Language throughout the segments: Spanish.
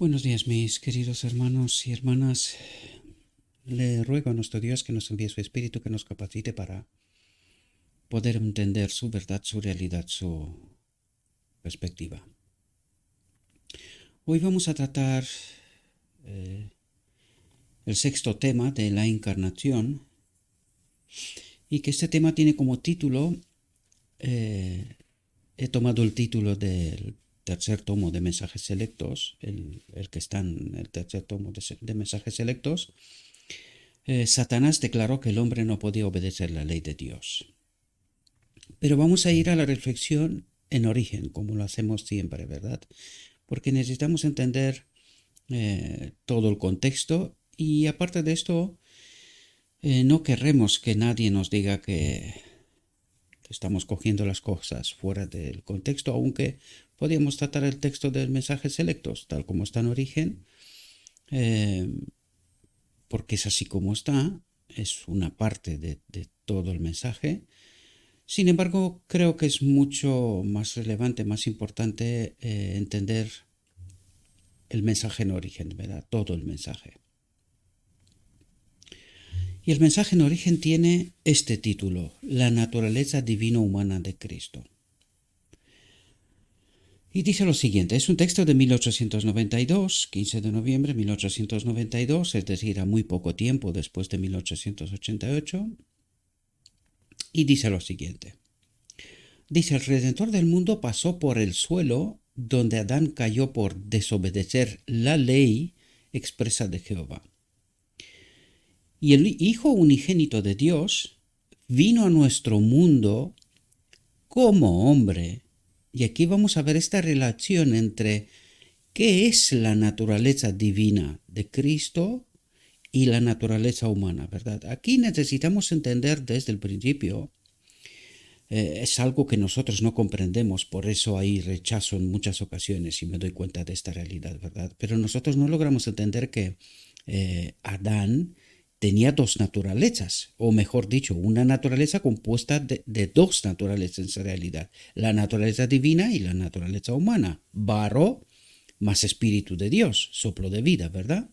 Buenos días, mis queridos hermanos y hermanas. Le ruego a nuestro Dios que nos envíe su Espíritu, que nos capacite para poder entender su verdad, su realidad, su perspectiva. Hoy vamos a tratar el sexto tema de la encarnación, y que este tema tiene como título, he tomado el título del tercer tomo de Mensajes Selectos, el que está en el tercer tomo de Mensajes Selectos. Satanás declaró que el hombre no podía obedecer la ley de Dios. Pero vamos a ir a la reflexión en origen, como lo hacemos siempre, ¿verdad? Porque necesitamos entender todo el contexto, y aparte de esto, no querremos que nadie nos diga que estamos cogiendo las cosas fuera del contexto, aunque podríamos tratar el texto del Mensajes Selectos tal como está en origen, porque es así como está, es una parte de todo el mensaje. Sin embargo, creo que es mucho más relevante, más importante entender el mensaje en origen, ¿verdad? Todo el mensaje. Y el mensaje en origen tiene este título: La naturaleza divino-humana de Cristo. Y dice lo siguiente, es un texto de 1892, 15 de noviembre de 1892, es decir, a muy poco tiempo después de 1888, y dice lo siguiente. Dice, el Redentor del mundo pasó por el suelo donde Adán cayó por desobedecer la ley expresa de Jehová. Y el Hijo unigénito de Dios vino a nuestro mundo como hombre. Y aquí vamos a ver esta relación entre qué es la naturaleza divina de Cristo y la naturaleza humana, ¿verdad? Aquí necesitamos entender desde el principio. Es algo que nosotros no comprendemos, por eso hay rechazo en muchas ocasiones y me doy cuenta de esta realidad, ¿verdad? Pero nosotros no logramos entender que Adán tenía dos naturalezas, o mejor dicho, una naturaleza compuesta de dos naturalezas en realidad, la naturaleza divina y la naturaleza humana, barro más espíritu de Dios, soplo de vida, ¿verdad?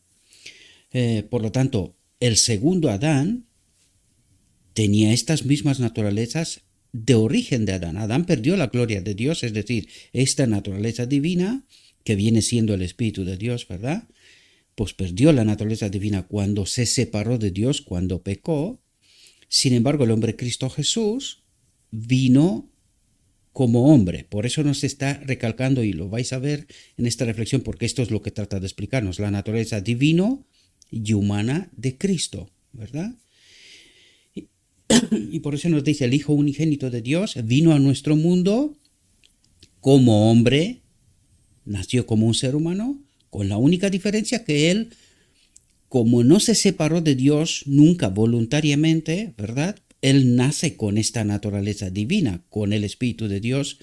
Por lo tanto, el segundo Adán tenía estas mismas naturalezas de origen de Adán. Adán perdió la gloria de Dios, es decir, esta naturaleza divina, que viene siendo el Espíritu de Dios, ¿verdad? Pues perdió la naturaleza divina cuando se separó de Dios, cuando pecó. Sin embargo, el hombre Cristo Jesús vino como hombre. Por eso nos está recalcando, y lo vais a ver en esta reflexión, porque esto es lo que trata de explicarnos, la naturaleza divino y humana de Cristo, ¿verdad? Y por eso nos dice, el Hijo unigénito de Dios vino a nuestro mundo como hombre, nació como un ser humano, con la única diferencia que él, como no se separó de Dios nunca voluntariamente, ¿verdad? Él nace con esta naturaleza divina, con el Espíritu de Dios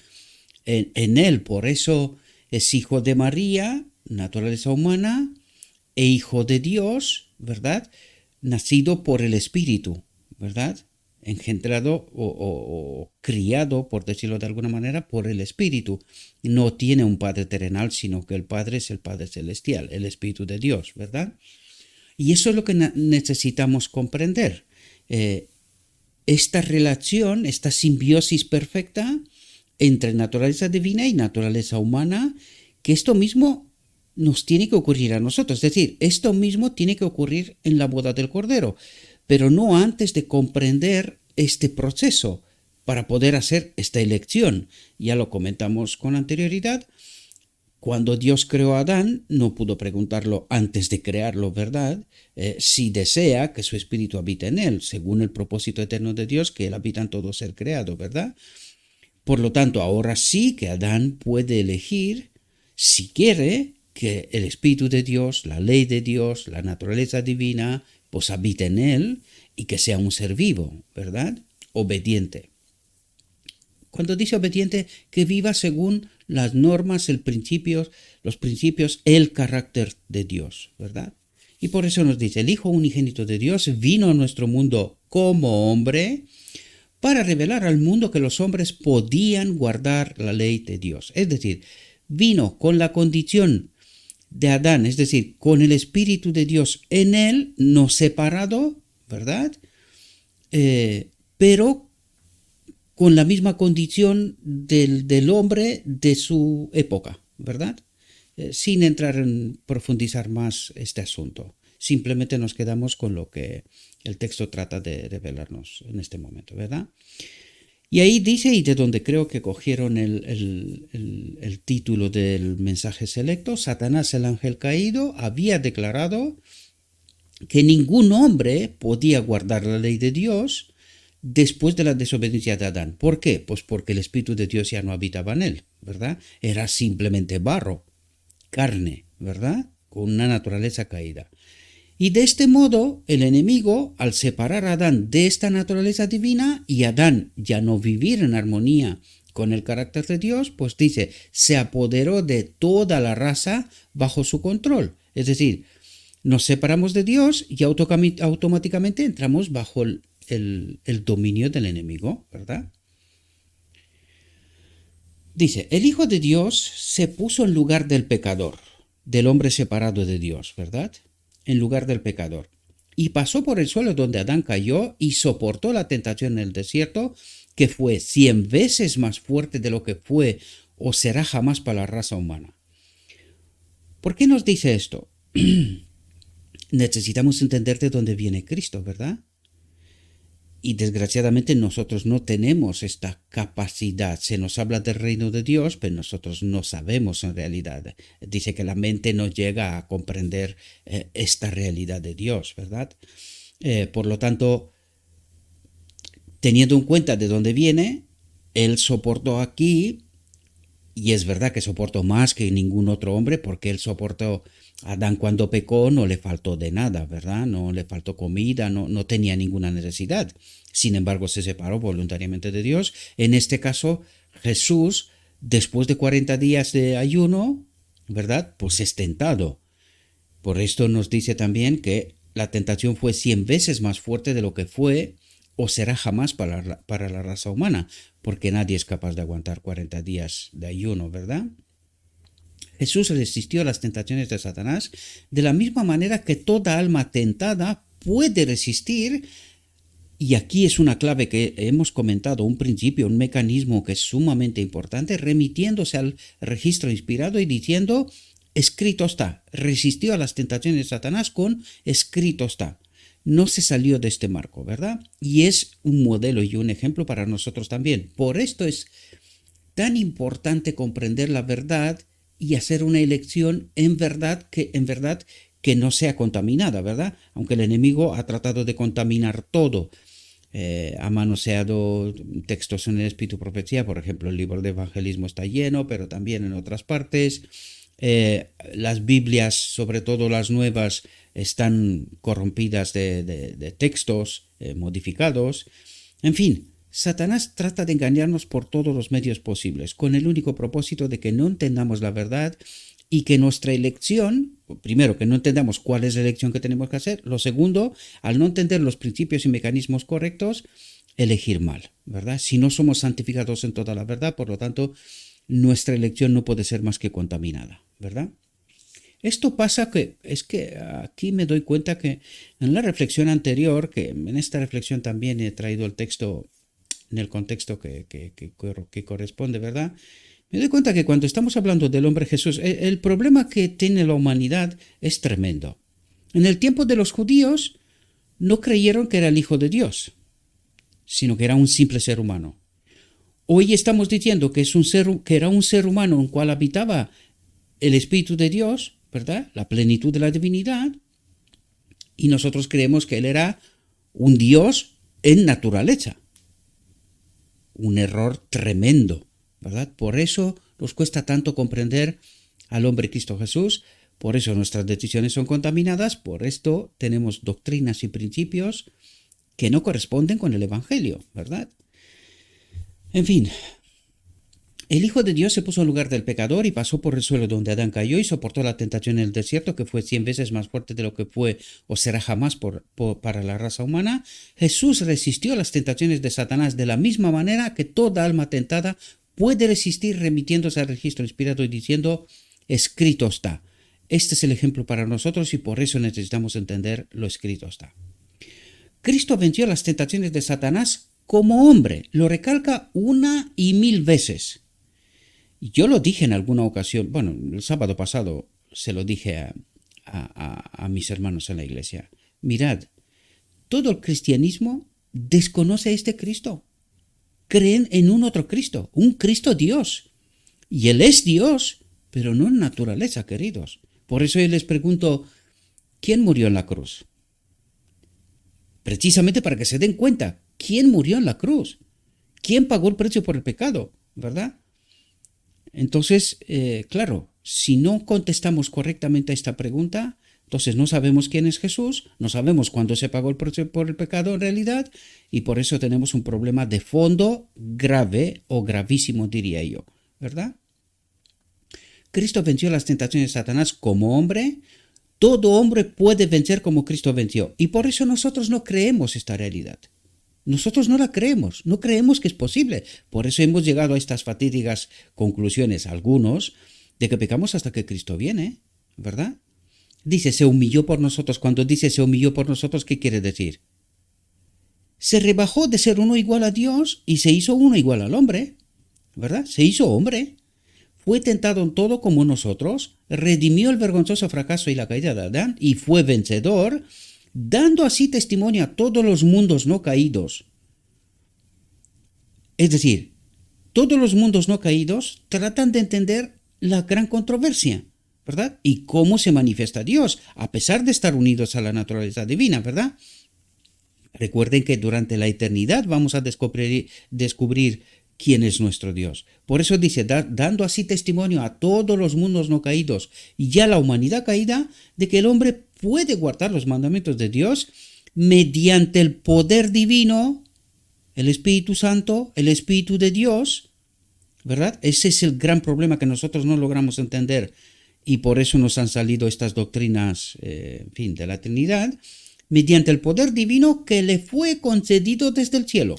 en él. Por eso es hijo de María, naturaleza humana, e hijo de Dios, ¿verdad? Nacido por el Espíritu, ¿verdad? Engendrado o criado, por decirlo de alguna manera, por el Espíritu. No tiene un Padre terrenal, sino que el Padre es el Padre celestial, el Espíritu de Dios, ¿verdad? Y eso es lo que necesitamos comprender. Esta relación, esta simbiosis perfecta entre naturaleza divina y naturaleza humana, que esto mismo nos tiene que ocurrir a nosotros. Es decir, esto mismo tiene que ocurrir en la boda del Cordero, pero no antes de comprender este proceso para poder hacer esta elección. Ya lo comentamos con anterioridad. Cuando Dios creó a Adán, no pudo preguntarlo antes de crearlo, ¿verdad? Si desea que su espíritu habite en él, según el propósito eterno de Dios, que él habita en todo ser creado, ¿verdad? Por lo tanto, ahora sí que Adán puede elegir, si quiere, que el Espíritu de Dios, la ley de Dios, la naturaleza divina, pues habite en él y que sea un ser vivo, ¿verdad? Obediente. Cuando dice obediente, que viva según las normas, los principios, el carácter de Dios, ¿verdad? Y por eso nos dice, el Hijo unigénito de Dios vino a nuestro mundo como hombre para revelar al mundo que los hombres podían guardar la ley de Dios. Es decir, vino con la condición de Adán, es decir, con el Espíritu de Dios en él, no separado, ¿verdad? Pero con la misma condición del hombre de su época, ¿verdad? Sin entrar en profundizar más este asunto. Simplemente nos quedamos con lo que el texto trata de revelarnos en este momento, ¿verdad? Y ahí dice, y de donde creo que cogieron el título del mensaje selecto, Satanás, el ángel caído, había declarado que ningún hombre podía guardar la ley de Dios después de la desobediencia de Adán. ¿Por qué? Pues porque el Espíritu de Dios ya no habitaba en él, ¿verdad? Era simplemente barro, carne, ¿verdad? Con una naturaleza caída. Y de este modo, el enemigo, al separar a Adán de esta naturaleza divina y Adán ya no vivir en armonía con el carácter de Dios, pues dice, se apoderó de toda la raza bajo su control. Es decir, nos separamos de Dios y automáticamente entramos bajo el dominio del enemigo, ¿verdad? Dice, el Hijo de Dios se puso en lugar del pecador, del hombre separado de Dios, ¿verdad? En lugar del pecador. Y pasó por el suelo donde Adán cayó y soportó la tentación en el desierto, que fue 100 veces más fuerte de lo que fue o será jamás para la raza humana. ¿Por qué nos dice esto? Necesitamos entender de dónde viene Cristo, ¿verdad? Y desgraciadamente nosotros no tenemos esta capacidad. Se nos habla del reino de Dios, pero nosotros no sabemos en realidad. Dice que la mente no llega a comprender esta realidad de Dios, ¿verdad? Por lo tanto, teniendo en cuenta de dónde viene, Él soportó aquí, y es verdad que soportó más que ningún otro hombre, porque Él soportó a Adán cuando pecó, no le faltó de nada, ¿verdad? No le faltó comida, no tenía ninguna necesidad. Sin embargo, se separó voluntariamente de Dios. En este caso, Jesús, después de 40 días de ayuno, ¿verdad? Pues es tentado. Por esto nos dice también que la tentación fue 100 veces más fuerte de lo que fue o será jamás para la raza humana, porque nadie es capaz de aguantar 40 días de ayuno, ¿verdad? Jesús resistió a las tentaciones de Satanás de la misma manera que toda alma tentada puede resistir. Y aquí es una clave que hemos comentado, un principio, un mecanismo que es sumamente importante, remitiéndose al registro inspirado y diciendo, escrito está, resistió a las tentaciones de Satanás con escrito está. No se salió de este marco, ¿verdad? Y es un modelo y un ejemplo para nosotros también. Por esto es tan importante comprender la verdad y hacer una elección en verdad que no sea contaminada, ¿verdad? Aunque el enemigo ha tratado de contaminar todo. Ha manoseado textos en el Espíritu Profecía, por ejemplo, el libro de Evangelismo está lleno, pero también en otras partes. Las Biblias, sobre todo las nuevas, están corrompidas de textos modificados. En fin, Satanás trata de engañarnos por todos los medios posibles, con el único propósito de que no entendamos la verdad y que nuestra elección, primero, que no entendamos cuál es la elección que tenemos que hacer, lo segundo, al no entender los principios y mecanismos correctos, elegir mal, ¿verdad? Si no somos santificados en toda la verdad, por lo tanto, nuestra elección no puede ser más que contaminada, ¿verdad? Esto pasa que es que aquí me doy cuenta que en la reflexión anterior, que en esta reflexión también he traído el texto en el contexto que corresponde, ¿verdad? Me doy cuenta que cuando estamos hablando del hombre Jesús, el problema que tiene la humanidad es tremendo. En el tiempo de los judíos no creyeron que era el Hijo de Dios, sino que era un simple ser humano. Hoy estamos diciendo que era un ser humano en el cual habitaba el Espíritu de Dios, ¿verdad? La plenitud de la divinidad, y nosotros creemos que Él era un Dios en naturaleza. Un error tremendo, ¿verdad? Por eso nos cuesta tanto comprender al hombre Cristo Jesús, por eso nuestras decisiones son contaminadas, por esto tenemos doctrinas y principios que no corresponden con el Evangelio, ¿verdad? En fin, el Hijo de Dios se puso en lugar del pecador y pasó por el suelo donde Adán cayó y soportó la tentación en el desierto, que fue 100 veces más fuerte de lo que fue o será jamás para la raza humana. Jesús resistió las tentaciones de Satanás de la misma manera que toda alma tentada puede resistir, remitiéndose al registro inspirado y diciendo, escrito está. Este es el ejemplo para nosotros y por eso necesitamos entender lo escrito está. Cristo venció las tentaciones de Satanás como hombre. Lo recalca 1,000 veces. Yo lo dije en alguna ocasión, bueno, el sábado pasado se lo dije a mis hermanos en la iglesia. Mirad, todo el cristianismo desconoce a este Cristo. Creen en un otro Cristo, un Cristo Dios. Y Él es Dios, pero no en naturaleza, queridos. Por eso yo les pregunto, ¿quién murió en la cruz? Precisamente para que se den cuenta, ¿quién murió en la cruz? ¿Quién pagó el precio por el pecado? ¿Verdad? Entonces, claro, si no contestamos correctamente a esta pregunta, entonces no sabemos quién es Jesús, no sabemos cuándo se pagó el precio por el pecado en realidad, y por eso tenemos un problema de fondo grave o gravísimo, diría yo, ¿verdad? Cristo venció las tentaciones de Satanás como hombre. Todo hombre puede vencer como Cristo venció, y por eso nosotros no creemos esta realidad. Nosotros no la creemos, no creemos que es posible. Por eso hemos llegado a estas fatídicas conclusiones, algunos, de que pecamos hasta que Cristo viene, ¿verdad? Dice, se humilló por nosotros. Cuando dice se humilló por nosotros, ¿qué quiere decir? Se rebajó de ser uno igual a Dios y se hizo uno igual al hombre, ¿verdad? Se hizo hombre. Fue tentado en todo como nosotros, redimió el vergonzoso fracaso y la caída de Adán y fue vencedor, dando así testimonio a todos los mundos no caídos. Es decir, todos los mundos no caídos tratan de entender la gran controversia, ¿verdad? Y cómo se manifiesta Dios, a pesar de estar unidos a la naturaleza divina, ¿verdad? Recuerden que durante la eternidad vamos a descubrir quién es nuestro Dios. Por eso dice, dando así testimonio a todos los mundos no caídos y a la humanidad caída, de que el hombre puede guardar los mandamientos de Dios mediante el poder divino, el Espíritu Santo, el Espíritu de Dios, ¿verdad? Ese es el gran problema que nosotros no logramos entender y por eso nos han salido estas doctrinas, de la Trinidad, mediante el poder divino que le fue concedido desde el cielo.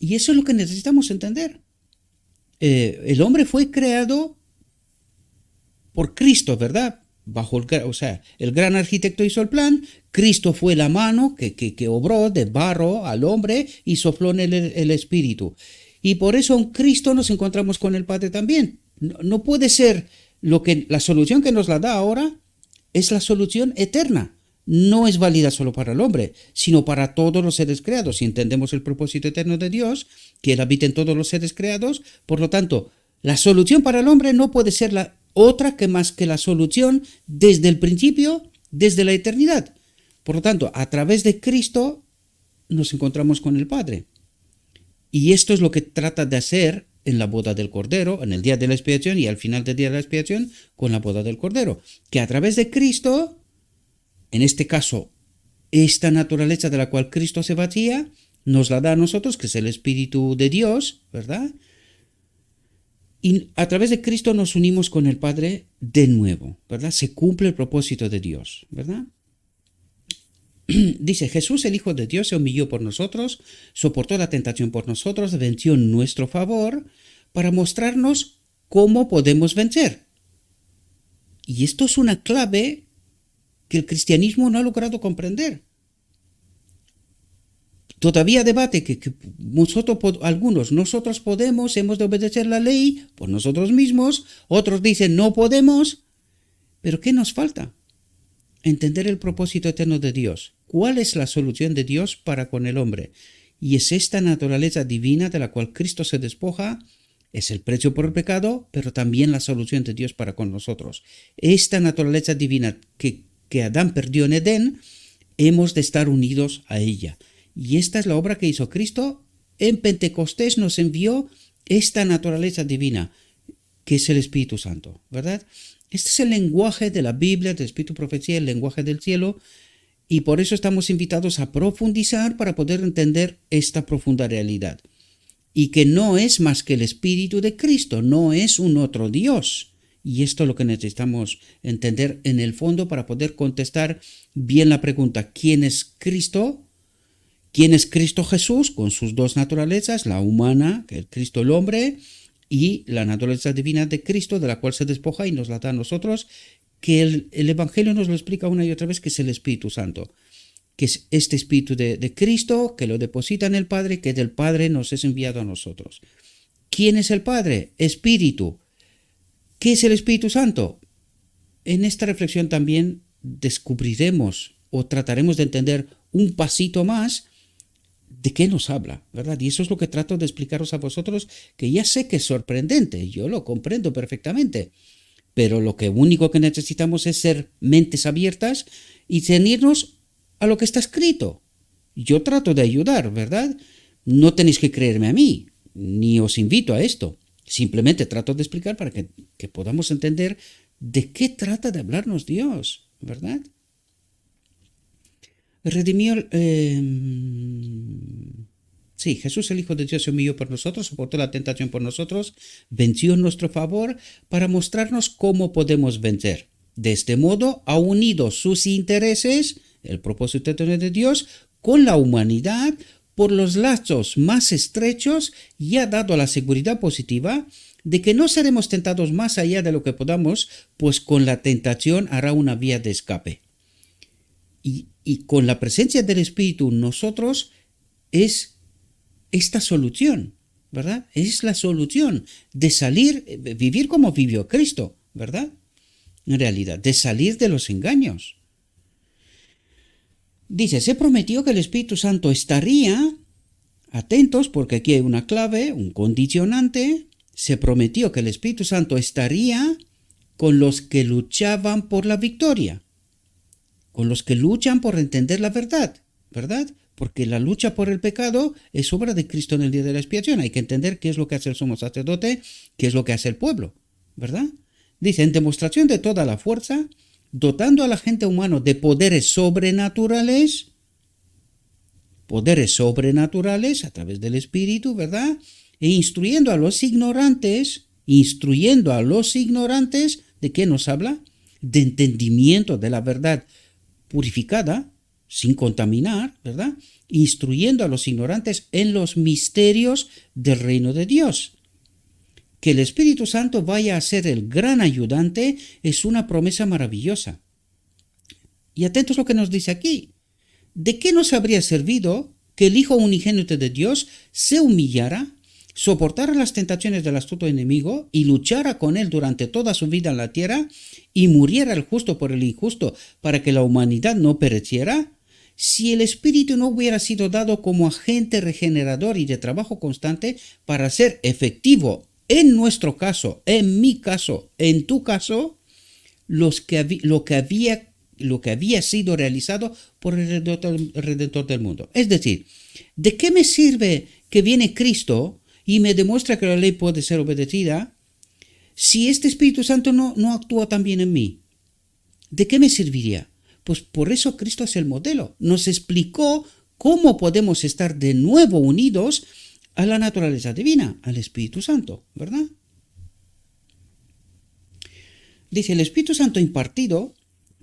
Y eso es lo que necesitamos entender. El hombre fue creado por Cristo, ¿verdad? El gran arquitecto hizo el plan, Cristo fue la mano que obró de barro al hombre y sopló en el espíritu. Y por eso en Cristo nos encontramos con el Padre también. No puede ser la solución que nos la da ahora es la solución eterna. No es válida solo para el hombre, sino para todos los seres creados. Si entendemos el propósito eterno de Dios, que Él habita en todos los seres creados, por lo tanto, la solución para el hombre no puede ser la otra que más que la solución desde el principio, desde la eternidad. Por lo tanto, a través de Cristo nos encontramos con el Padre. Y esto es lo que trata de hacer en la boda del Cordero, en el día de la expiación y al final del día de la expiación con la boda del Cordero. Que a través de Cristo, en este caso, esta naturaleza de la cual Cristo se vacía, nos la da a nosotros, que es el Espíritu de Dios, ¿verdad? Y a través de Cristo nos unimos con el Padre de nuevo, ¿verdad? Se cumple el propósito de Dios, ¿verdad? Dice, Jesús, el Hijo de Dios, se humilló por nosotros, soportó la tentación por nosotros, venció en nuestro favor, para mostrarnos cómo podemos vencer. Y esto es una clave que el cristianismo no ha logrado comprender. Todavía debate que nosotros podemos, hemos de obedecer la ley por nosotros mismos, otros dicen no podemos, pero ¿qué nos falta? Entender el propósito eterno de Dios. ¿Cuál es la solución de Dios para con el hombre? Y es esta naturaleza divina de la cual Cristo se despoja, es el precio por el pecado, pero también la solución de Dios para con nosotros. Esta naturaleza divina que Adán perdió en Edén, hemos de estar unidos a ella. Y esta es la obra que hizo Cristo. En Pentecostés nos envió esta naturaleza divina, que es el Espíritu Santo, ¿verdad? Este es el lenguaje de la Biblia, del Espíritu Profecía, el lenguaje del cielo, y por eso estamos invitados a profundizar para poder entender esta profunda realidad. Y que no es más que el Espíritu de Cristo, no es un otro Dios. Y esto es lo que necesitamos entender en el fondo para poder contestar bien la pregunta, ¿quién es Cristo? ¿Quién es Cristo Jesús con sus dos naturalezas, la humana, que es Cristo el hombre, y la naturaleza divina de Cristo, de la cual se despoja y nos la da a nosotros, que el Evangelio nos lo explica una y otra vez, que es el Espíritu Santo, que es este Espíritu de Cristo, que lo deposita en el Padre, que del Padre nos es enviado a nosotros. ¿Quién es el Padre? Espíritu. ¿Qué es el Espíritu Santo? En esta reflexión también descubriremos o trataremos de entender un pasito más de qué nos habla, ¿verdad? Y eso es lo que trato de explicaros a vosotros, que ya sé que es sorprendente, yo lo comprendo perfectamente, pero lo único que necesitamos es ser mentes abiertas y ceñirnos a lo que está escrito. Yo trato de ayudar, ¿verdad? No tenéis que creerme a mí, ni os invito a esto. Simplemente trato de explicar para que podamos entender de qué trata de hablarnos Dios, ¿verdad? Redimió, sí, Jesús el Hijo de Dios se humilló por nosotros, soportó la tentación por nosotros, venció en nuestro favor para mostrarnos cómo podemos vencer. De este modo ha unido sus intereses, el propósito eterno de Dios, con la humanidad por los lazos más estrechos y ha dado la seguridad positiva de que no seremos tentados más allá de lo que podamos, pues con la tentación hará una vía de escape. Y con la presencia del Espíritu nosotros es esta solución, ¿verdad? Es la solución de salir, vivir como vivió Cristo, ¿verdad? En realidad, de salir de los engaños. Dice, se prometió que el Espíritu Santo estaría, atentos porque aquí hay una clave, un condicionante, se prometió que el Espíritu Santo estaría con los que luchaban por la victoria, con los que luchan por entender la verdad, ¿verdad? Porque la lucha por el pecado es obra de Cristo en el día de la expiación. Hay que entender qué es lo que hace el sumo sacerdote, qué es lo que hace el pueblo, ¿verdad? Dice, en demostración de toda la fuerza, dotando a la gente humana de poderes sobrenaturales a través del Espíritu, ¿verdad? E instruyendo a los ignorantes, ¿de qué nos habla? De entendimiento de la verdad purificada, sin contaminar, ¿verdad? Instruyendo a los ignorantes en los misterios del reino de Dios. Que el Espíritu Santo vaya a ser el gran ayudante es una promesa maravillosa. Y atentos a lo que nos dice aquí. ¿De qué nos habría servido que el Hijo unigénito de Dios se humillara, soportara las tentaciones del astuto enemigo y luchara con él durante toda su vida en la tierra y muriera el justo por el injusto para que la humanidad no pereciera? Si el Espíritu no hubiera sido dado como agente regenerador y de trabajo constante para ser efectivo en nuestro caso, en mi caso, en tu caso, lo que había sido realizado por el Redentor del mundo. Es decir, ¿de qué me sirve que viene Cristo y me demuestra que la ley puede ser obedecida si este Espíritu Santo no actúa también en mí? ¿De qué me serviría? Pues por eso Cristo es el modelo. Nos explicó cómo podemos estar de nuevo unidos a la naturaleza divina, al Espíritu Santo, ¿verdad? Dice, el Espíritu Santo impartido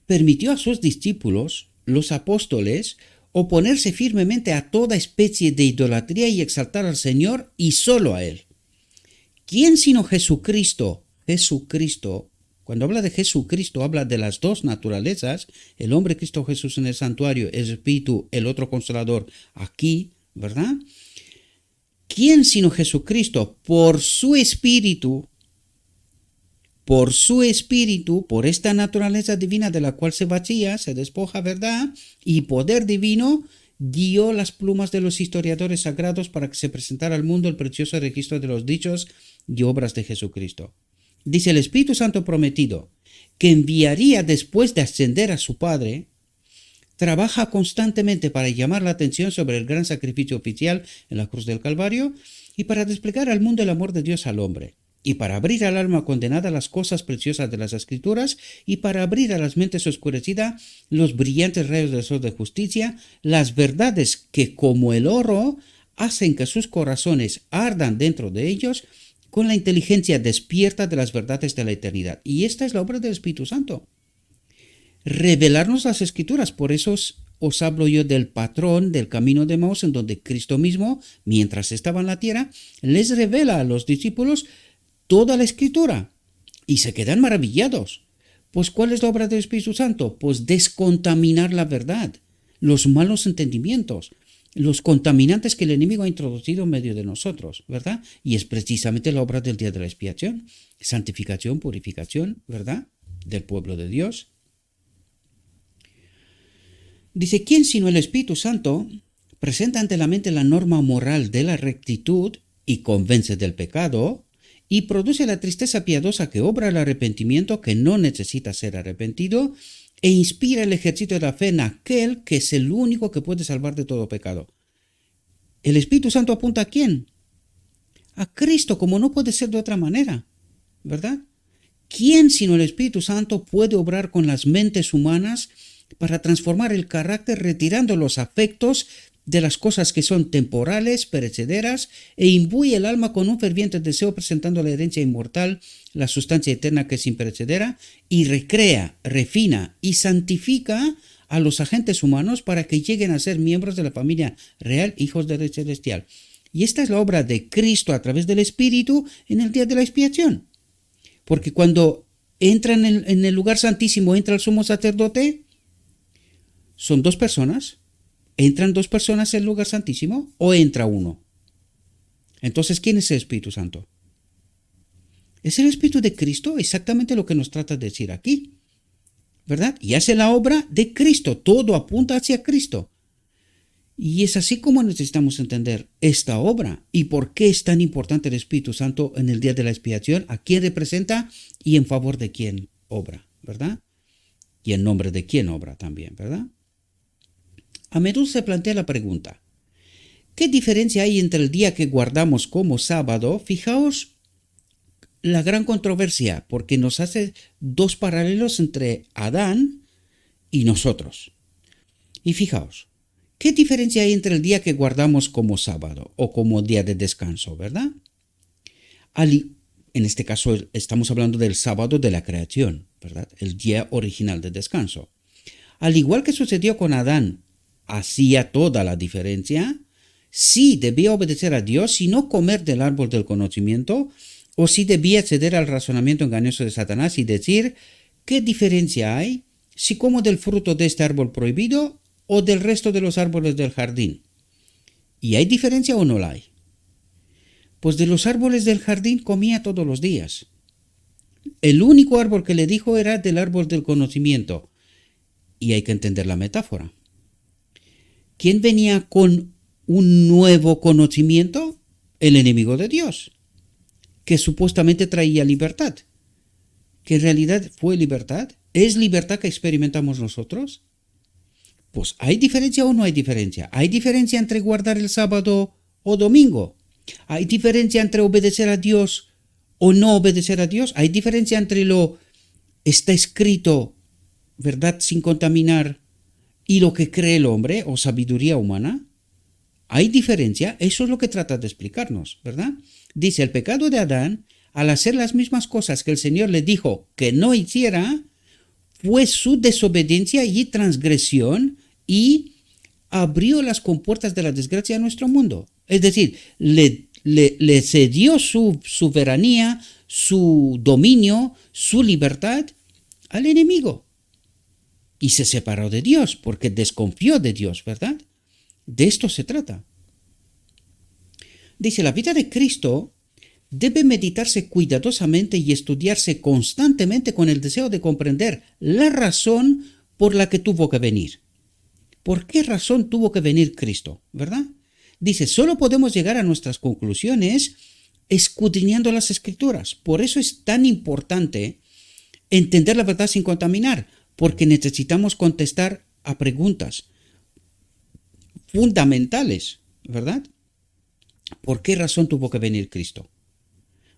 permitió a sus discípulos, los apóstoles, oponerse firmemente a toda especie de idolatría y exaltar al Señor y solo a Él. ¿Quién sino Jesucristo? Cuando habla de Jesucristo, habla de las dos naturalezas, el hombre Cristo Jesús en el santuario, el Espíritu, el otro Consolador aquí, ¿verdad? ¿Quién sino Jesucristo, por su Espíritu, por esta naturaleza divina de la cual se vacía, se despoja, ¿verdad? Y poder divino, guió las plumas de los historiadores sagrados para que se presentara al mundo el precioso registro de los dichos y obras de Jesucristo. Dice el Espíritu Santo prometido, que enviaría después de ascender a su Padre, trabaja constantemente para llamar la atención sobre el gran sacrificio oficial en la cruz del Calvario y para desplegar al mundo el amor de Dios al hombre, y para abrir al alma condenada las cosas preciosas de las Escrituras, y para abrir a las mentes oscurecidas los brillantes rayos del sol de justicia, las verdades que como el oro hacen que sus corazones ardan dentro de ellos con la inteligencia despierta de las verdades de la eternidad. Y esta es la obra del Espíritu Santo. Revelarnos las Escrituras. Por eso os hablo yo del patrón del camino de Emaús, en donde Cristo mismo, mientras estaba en la tierra, les revela a los discípulos toda la Escritura y se quedan maravillados. Pues ¿cuál es la obra del Espíritu Santo? Pues descontaminar la verdad, los malos entendimientos, los contaminantes que el enemigo ha introducido en medio de nosotros, ¿verdad? Y es precisamente la obra del día de la expiación, santificación, purificación, ¿verdad? Del pueblo de Dios. Dice, ¿quién sino el Espíritu Santo presenta ante la mente la norma moral de la rectitud y convence del pecado y produce la tristeza piadosa que obra el arrepentimiento que no necesita ser arrepentido e inspira el ejercicio de la fe en aquel que es el único que puede salvar de todo pecado? ¿El Espíritu Santo apunta a quién? A Cristo, como no puede ser de otra manera, ¿verdad? ¿Quién sino el Espíritu Santo puede obrar con las mentes humanas para transformar el carácter retirando los afectos de las cosas que son temporales, perecederas, e imbuye el alma con un ferviente deseo presentando la herencia inmortal, la sustancia eterna que es imperecedera, y recrea, refina y santifica a los agentes humanos para que lleguen a ser miembros de la familia real, hijos del Rey Celestial? Y esta es la obra de Cristo a través del Espíritu en el día de la expiación. Porque cuando entran en el lugar santísimo, entra el sumo sacerdote, son dos personas. ¿Entran dos personas en el lugar santísimo o entra uno? Entonces, ¿quién es el Espíritu Santo? Es el Espíritu de Cristo, exactamente lo que nos trata de decir aquí, ¿verdad? Y hace la obra de Cristo, todo apunta hacia Cristo. Y es así como necesitamos entender esta obra y por qué es tan importante el Espíritu Santo en el día de la expiación, a quién representa y en favor de quién obra, ¿verdad? Y en nombre de quién obra también, ¿verdad? A menudo se plantea la pregunta, ¿qué diferencia hay entre el día que guardamos como sábado? Fijaos la gran controversia, porque nos hace dos paralelos entre Adán y nosotros. Y fijaos, ¿qué diferencia hay entre el día que guardamos como sábado o como día de descanso, verdad? En este caso estamos hablando del sábado de la creación, ¿verdad? El día original de descanso. Al igual que sucedió con Adán, hacía toda la diferencia. Sí debía obedecer a Dios y no comer del árbol del conocimiento, o sí debía ceder al razonamiento engañoso de Satanás y decir, ¿qué diferencia hay si como del fruto de este árbol prohibido o del resto de los árboles del jardín? ¿Y hay diferencia o no la hay? Pues de los árboles del jardín comía todos los días. El único árbol que le dijo era del árbol del conocimiento. Y hay que entender la metáfora. ¿Quién venía con un nuevo conocimiento? El enemigo de Dios, que supuestamente traía libertad. ¿Que en realidad fue libertad? ¿Es libertad que experimentamos nosotros? Pues ¿hay diferencia o no hay diferencia? ¿Hay diferencia entre guardar el sábado o domingo? ¿Hay diferencia entre obedecer a Dios o no obedecer a Dios? ¿Hay diferencia entre lo está escrito, verdad sin contaminar, y lo que cree el hombre o sabiduría humana? ¿Hay diferencia? Eso es lo que trata de explicarnos, ¿verdad? Dice, el pecado de Adán, al hacer las mismas cosas que el Señor le dijo que no hiciera, fue su desobediencia y transgresión y abrió las compuertas de la desgracia a nuestro mundo. Es decir, le cedió su soberanía, su dominio, su libertad al enemigo. Y se separó de Dios porque desconfió de Dios, ¿verdad? De esto se trata. Dice, la vida de Cristo debe meditarse cuidadosamente y estudiarse constantemente con el deseo de comprender la razón por la que tuvo que venir. ¿Por qué razón tuvo que venir Cristo? ¿Verdad? Dice, solo podemos llegar a nuestras conclusiones escudriñando las Escrituras. Por eso es tan importante entender la verdad sin contaminar, porque necesitamos contestar a preguntas fundamentales, ¿verdad? ¿Por qué razón tuvo que venir Cristo?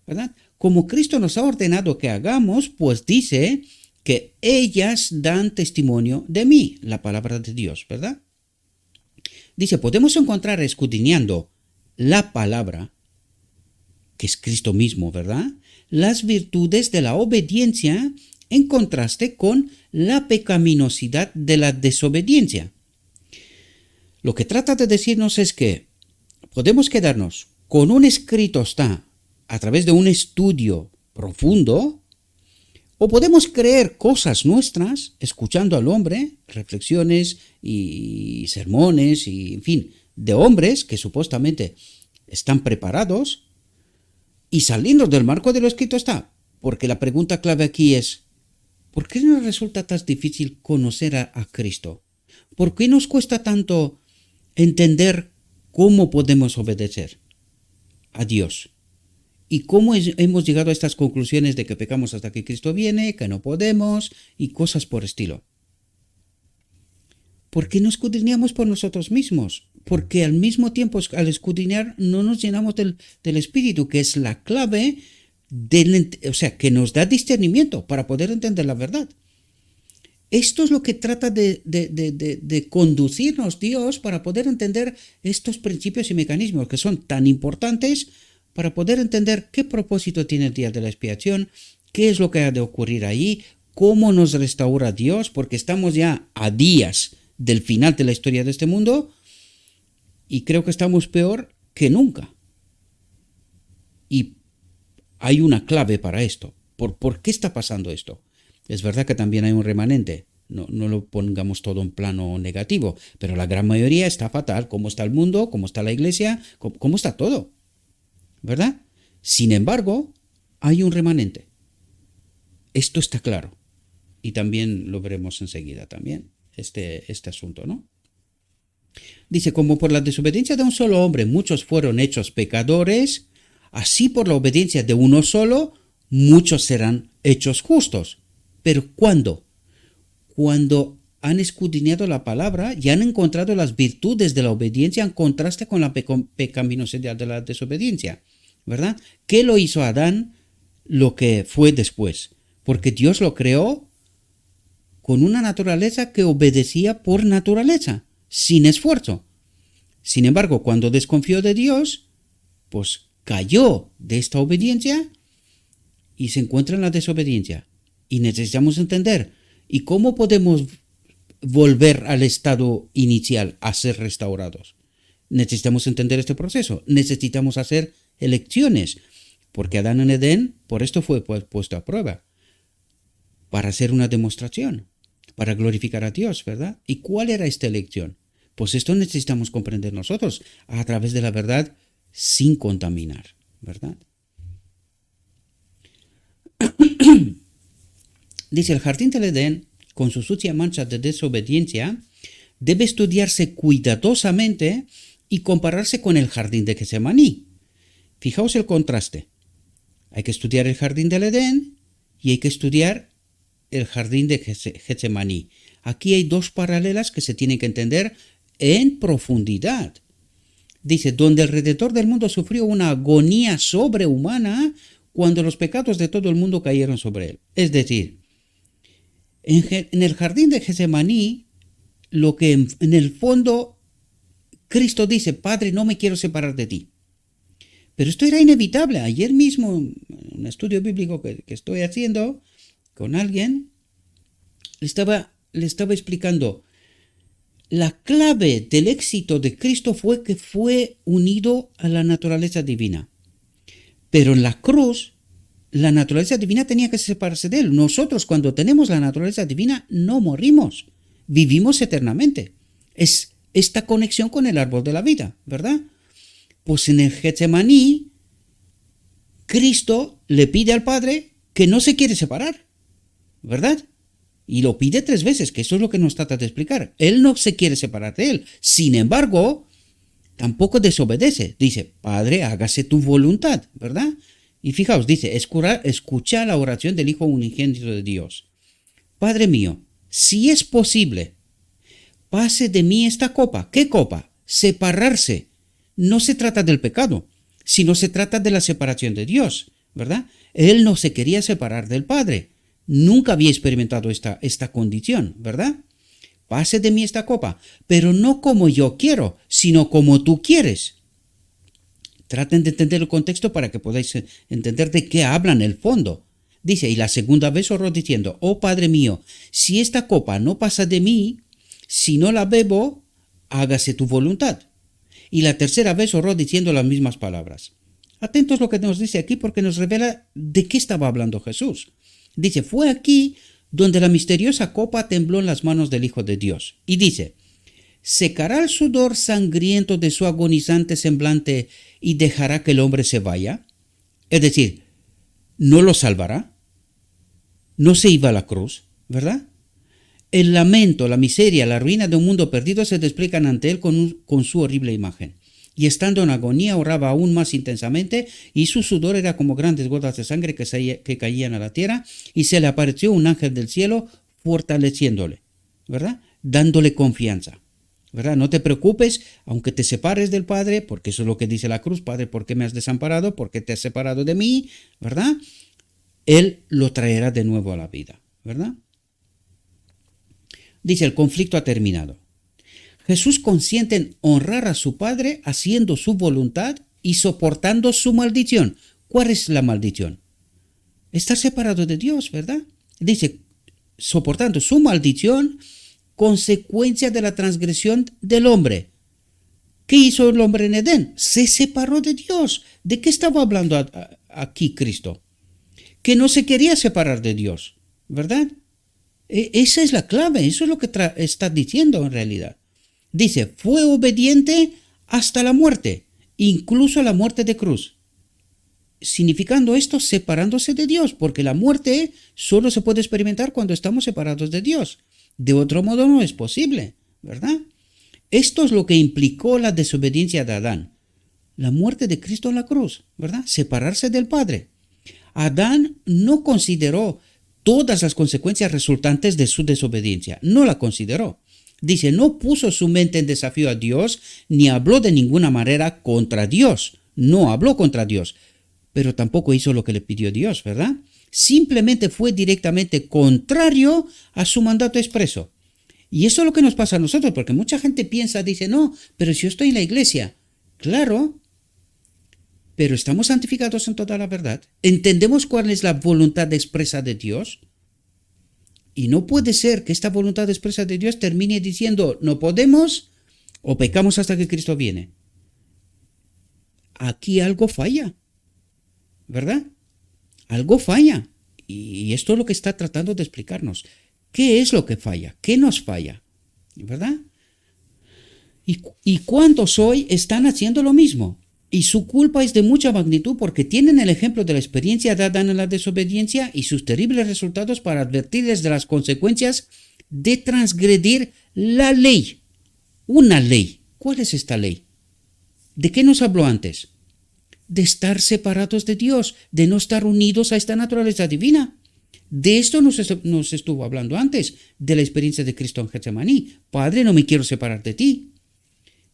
¿Verdad? Como Cristo nos ha ordenado que hagamos, pues dice que ellas dan testimonio de mí, la palabra de Dios, ¿verdad? Dice, podemos encontrar escudriñando la palabra, que es Cristo mismo, ¿verdad? Las virtudes de la obediencia en contraste con la pecaminosidad de la desobediencia. Lo que trata de decirnos es que podemos quedarnos con un escrito está a través de un estudio profundo, o podemos creer cosas nuestras, escuchando al hombre, reflexiones y sermones, y en fin, de hombres que supuestamente están preparados, y saliendo del marco de lo escrito está. Porque la pregunta clave aquí es, ¿por qué nos resulta tan difícil conocer a Cristo? ¿Por qué nos cuesta tanto entender cómo podemos obedecer a Dios? ¿Y cómo hemos llegado a estas conclusiones de que pecamos hasta que Cristo viene, que no podemos y cosas por estilo? ¿Por qué no escudriñamos por nosotros mismos? Porque al mismo tiempo, al escudriñar, no nos llenamos del Espíritu, que es la clave, que nos da discernimiento para poder entender la verdad. Esto es lo que trata de conducirnos Dios para poder entender estos principios y mecanismos que son tan importantes para poder entender qué propósito tiene el día de la expiación, qué es lo que ha de ocurrir ahí, cómo nos restaura Dios, porque estamos ya a días del final de la historia de este mundo y creo que estamos peor que nunca. Y hay una clave para esto. ¿Por qué está pasando esto? Es verdad que también hay un remanente. No lo pongamos todo en plano negativo, pero la gran mayoría está fatal. ¿Cómo está el mundo? ¿Cómo está la iglesia? ¿Cómo está todo? ¿Verdad? Sin embargo, hay un remanente. Esto está claro. Y también lo veremos enseguida también, este asunto, ¿no? Dice, como por la desobediencia de un solo hombre muchos fueron hechos pecadores, así por la obediencia de uno solo muchos serán hechos justos. ¿Pero cuándo? Cuando han escudriñado la palabra y han encontrado las virtudes de la obediencia en contraste con la pecaminosidad de la desobediencia, ¿verdad? ¿Qué lo hizo Adán lo que fue después? Porque Dios lo creó con una naturaleza que obedecía por naturaleza, sin esfuerzo. Sin embargo, cuando desconfió de Dios, pues cayó de esta obediencia y se encuentra en la desobediencia. Y necesitamos entender, ¿y cómo podemos volver al estado inicial a ser restaurados? Necesitamos entender este proceso, necesitamos hacer elecciones, porque Adán en Edén, por esto fue puesto a prueba, para hacer una demostración, para glorificar a Dios, ¿verdad? ¿Y cuál era esta elección? Pues esto necesitamos comprender nosotros, a través de la verdad, sin contaminar, ¿verdad? Dice, el jardín del Edén, con su sucia mancha de desobediencia, debe estudiarse cuidadosamente y compararse con el jardín de Getsemaní. Fijaos el contraste. Hay que estudiar el jardín del Edén y hay que estudiar el jardín de Getsemaní. Aquí hay dos paralelas que se tienen que entender en profundidad. Dice, donde el Redentor del mundo sufrió una agonía sobrehumana cuando los pecados de todo el mundo cayeron sobre él. Es decir, en el jardín de Getsemaní, lo que en el fondo Cristo dice, Padre, no me quiero separar de ti. Pero esto era inevitable. Ayer mismo, en un estudio bíblico que estoy haciendo con alguien, le estaba explicando, la clave del éxito de Cristo fue que fue unido a la naturaleza divina. Pero en la cruz, la naturaleza divina tenía que separarse de él. Nosotros, cuando tenemos la naturaleza divina, no morimos, vivimos eternamente. Es esta conexión con el árbol de la vida, ¿verdad? Pues en el Getsemaní, Cristo le pide al Padre que no se quiere separar, ¿verdad? Y lo pide 3 veces, que eso es lo que nos trata de explicar. Él no se quiere separar de él. Sin embargo, tampoco desobedece. Dice, Padre, hágase tu voluntad, ¿verdad? Y fijaos, dice, escucha la oración del Hijo unigénito de Dios. Padre mío, si es posible, pase de mí esta copa. ¿Qué copa? Separarse. No se trata del pecado, sino se trata de la separación de Dios, ¿verdad? Él no se quería separar del Padre. Nunca había experimentado esta condición, ¿verdad? Pase de mí esta copa, pero no como yo quiero, sino como tú quieres. Traten de entender el contexto para que podáis entender de qué habla en el fondo. Dice, y la segunda vez oró diciendo, oh Padre mío, si esta copa no pasa de mí, si no la bebo, hágase tu voluntad. Y la tercera vez oró diciendo las mismas palabras. Atentos a lo que nos dice aquí porque nos revela de qué estaba hablando Jesús. Dice, fue aquí donde la misteriosa copa tembló en las manos del Hijo de Dios. Y dice, ¿secará el sudor sangriento de su agonizante semblante y dejará que el hombre se vaya? Es decir, ¿no lo salvará? ¿No se iba a la cruz? ¿Verdad? El lamento, la miseria, la ruina de un mundo perdido se despliegan ante él con su horrible imagen. Y estando en agonía oraba aún más intensamente y su sudor era como grandes gotas de sangre que caían a la tierra y se le apareció un ángel del cielo fortaleciéndole, ¿verdad? Dándole confianza, ¿verdad? No te preocupes, aunque te separes del Padre, porque eso es lo que dice la cruz, Padre, ¿por qué me has desamparado? ¿Por qué te has separado de mí? ¿Verdad? Él lo traerá de nuevo a la vida, ¿verdad? Dice, el conflicto ha terminado. Jesús consiente en honrar a su Padre haciendo su voluntad y soportando su maldición. ¿Cuál es la maldición? Estar separado de Dios, ¿verdad? Dice, soportando su maldición, consecuencia de la transgresión del hombre. ¿Qué hizo el hombre en Edén? Se separó de Dios. ¿De qué estaba hablando aquí Cristo? Que no se quería separar de Dios, ¿verdad? Esa es la clave, eso es lo que está diciendo en realidad. Dice, fue obediente hasta la muerte, incluso la muerte de cruz. Significando esto, separándose de Dios, porque la muerte solo se puede experimentar cuando estamos separados de Dios. De otro modo no es posible, ¿verdad? Esto es lo que implicó la desobediencia de Adán. La muerte de Cristo en la cruz, ¿verdad? Separarse del Padre. Adán no consideró todas las consecuencias resultantes de su desobediencia. No la consideró. Dice, no puso su mente en desafío a Dios, ni habló de ninguna manera contra Dios. No habló contra Dios, pero tampoco hizo lo que le pidió Dios, ¿verdad? Simplemente fue directamente contrario a su mandato expreso. Y eso es lo que nos pasa a nosotros, porque mucha gente piensa, dice, no, pero si yo estoy en la iglesia. Claro, pero estamos santificados en toda la verdad. ¿Entendemos cuál es la voluntad expresa de Dios? Y no puede ser que esta voluntad expresa de Dios termine diciendo no podemos o pecamos hasta que Cristo viene. Aquí algo falla, ¿verdad? Algo falla. Y esto es lo que está tratando de explicarnos. ¿Qué es lo que falla? ¿Qué nos falla? ¿Verdad? ¿Y cuántos hoy están haciendo lo mismo? Y su culpa es de mucha magnitud porque tienen el ejemplo de la experiencia de Adán en la desobediencia y sus terribles resultados para advertirles de las consecuencias de transgredir la ley. Una ley. ¿Cuál es esta ley? ¿De qué nos habló antes? De estar separados de Dios, de no estar unidos a esta naturaleza divina. De esto nos estuvo hablando antes, de la experiencia de Cristo en Getsemaní. Padre, no me quiero separar de ti.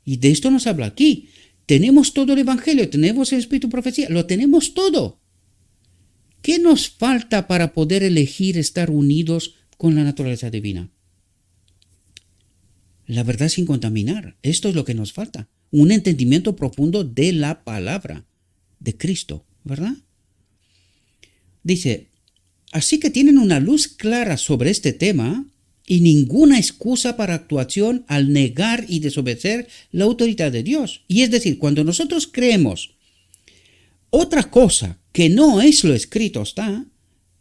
Y de esto nos habla aquí. Tenemos todo el Evangelio, tenemos el Espíritu de Profecía, lo tenemos todo. ¿Qué nos falta para poder elegir estar unidos con la naturaleza divina? La verdad sin contaminar. Esto es lo que nos falta. Un entendimiento profundo de la palabra de Cristo, ¿verdad? Dice, así que tienen una luz clara sobre este tema y ninguna excusa para actuación al negar y desobedecer la autoridad de Dios. Y es decir, cuando nosotros creemos otra cosa que no es lo escrito está,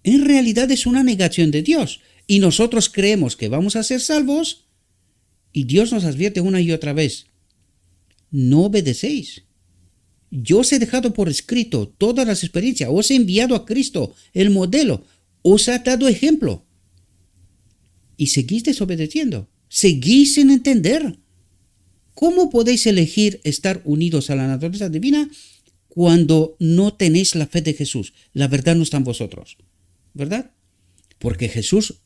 en realidad es una negación de Dios. Y nosotros creemos que vamos a ser salvos y Dios nos advierte una y otra vez, no obedecéis. Yo os he dejado por escrito todas las experiencias, os he enviado a Cristo, el modelo, os ha dado ejemplo. Y seguís desobedeciendo, seguís sin entender. ¿Cómo podéis elegir estar unidos a la naturaleza divina cuando no tenéis la fe de Jesús? La verdad no está en vosotros, ¿verdad? Porque Jesús,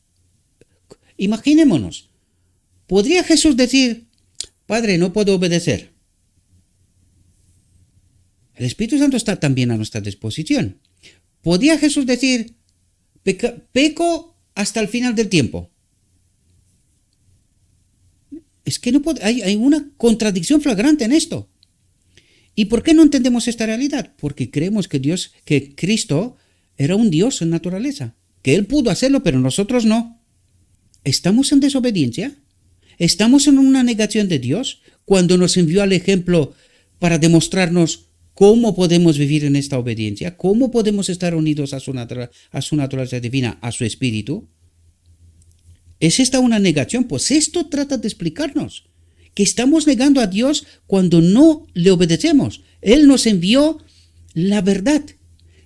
imaginémonos, ¿podría Jesús decir, Padre, no puedo obedecer? El Espíritu Santo está también a nuestra disposición. ¿Podría Jesús decir, peco hasta el final del tiempo? Es que no puede, hay una contradicción flagrante en esto. ¿Y por qué no entendemos esta realidad? Porque creemos que Cristo era un Dios en naturaleza, que Él pudo hacerlo, pero nosotros no. ¿Estamos en desobediencia? ¿Estamos en una negación de Dios cuando nos envió al ejemplo para demostrarnos ¿Cómo podemos vivir en esta obediencia? ¿Cómo podemos estar unidos a su naturaleza divina, a su espíritu? ¿Es esta una negación? Pues esto trata de explicarnos que estamos negando a Dios cuando no le obedecemos. Él nos envió la verdad,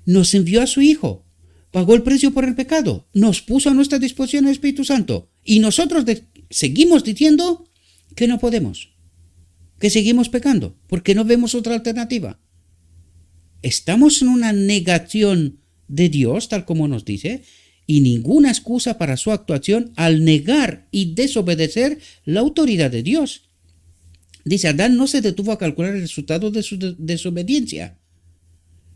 nos envió a su Hijo, pagó el precio por el pecado, nos puso a nuestra disposición el Espíritu Santo y nosotros seguimos diciendo que no podemos, que seguimos pecando, porque no vemos otra alternativa. Estamos en una negación de Dios, tal como nos dice, y ninguna excusa para su actuación al negar y desobedecer la autoridad de Dios. Dice, Adán no se detuvo a calcular el resultado de su desobediencia.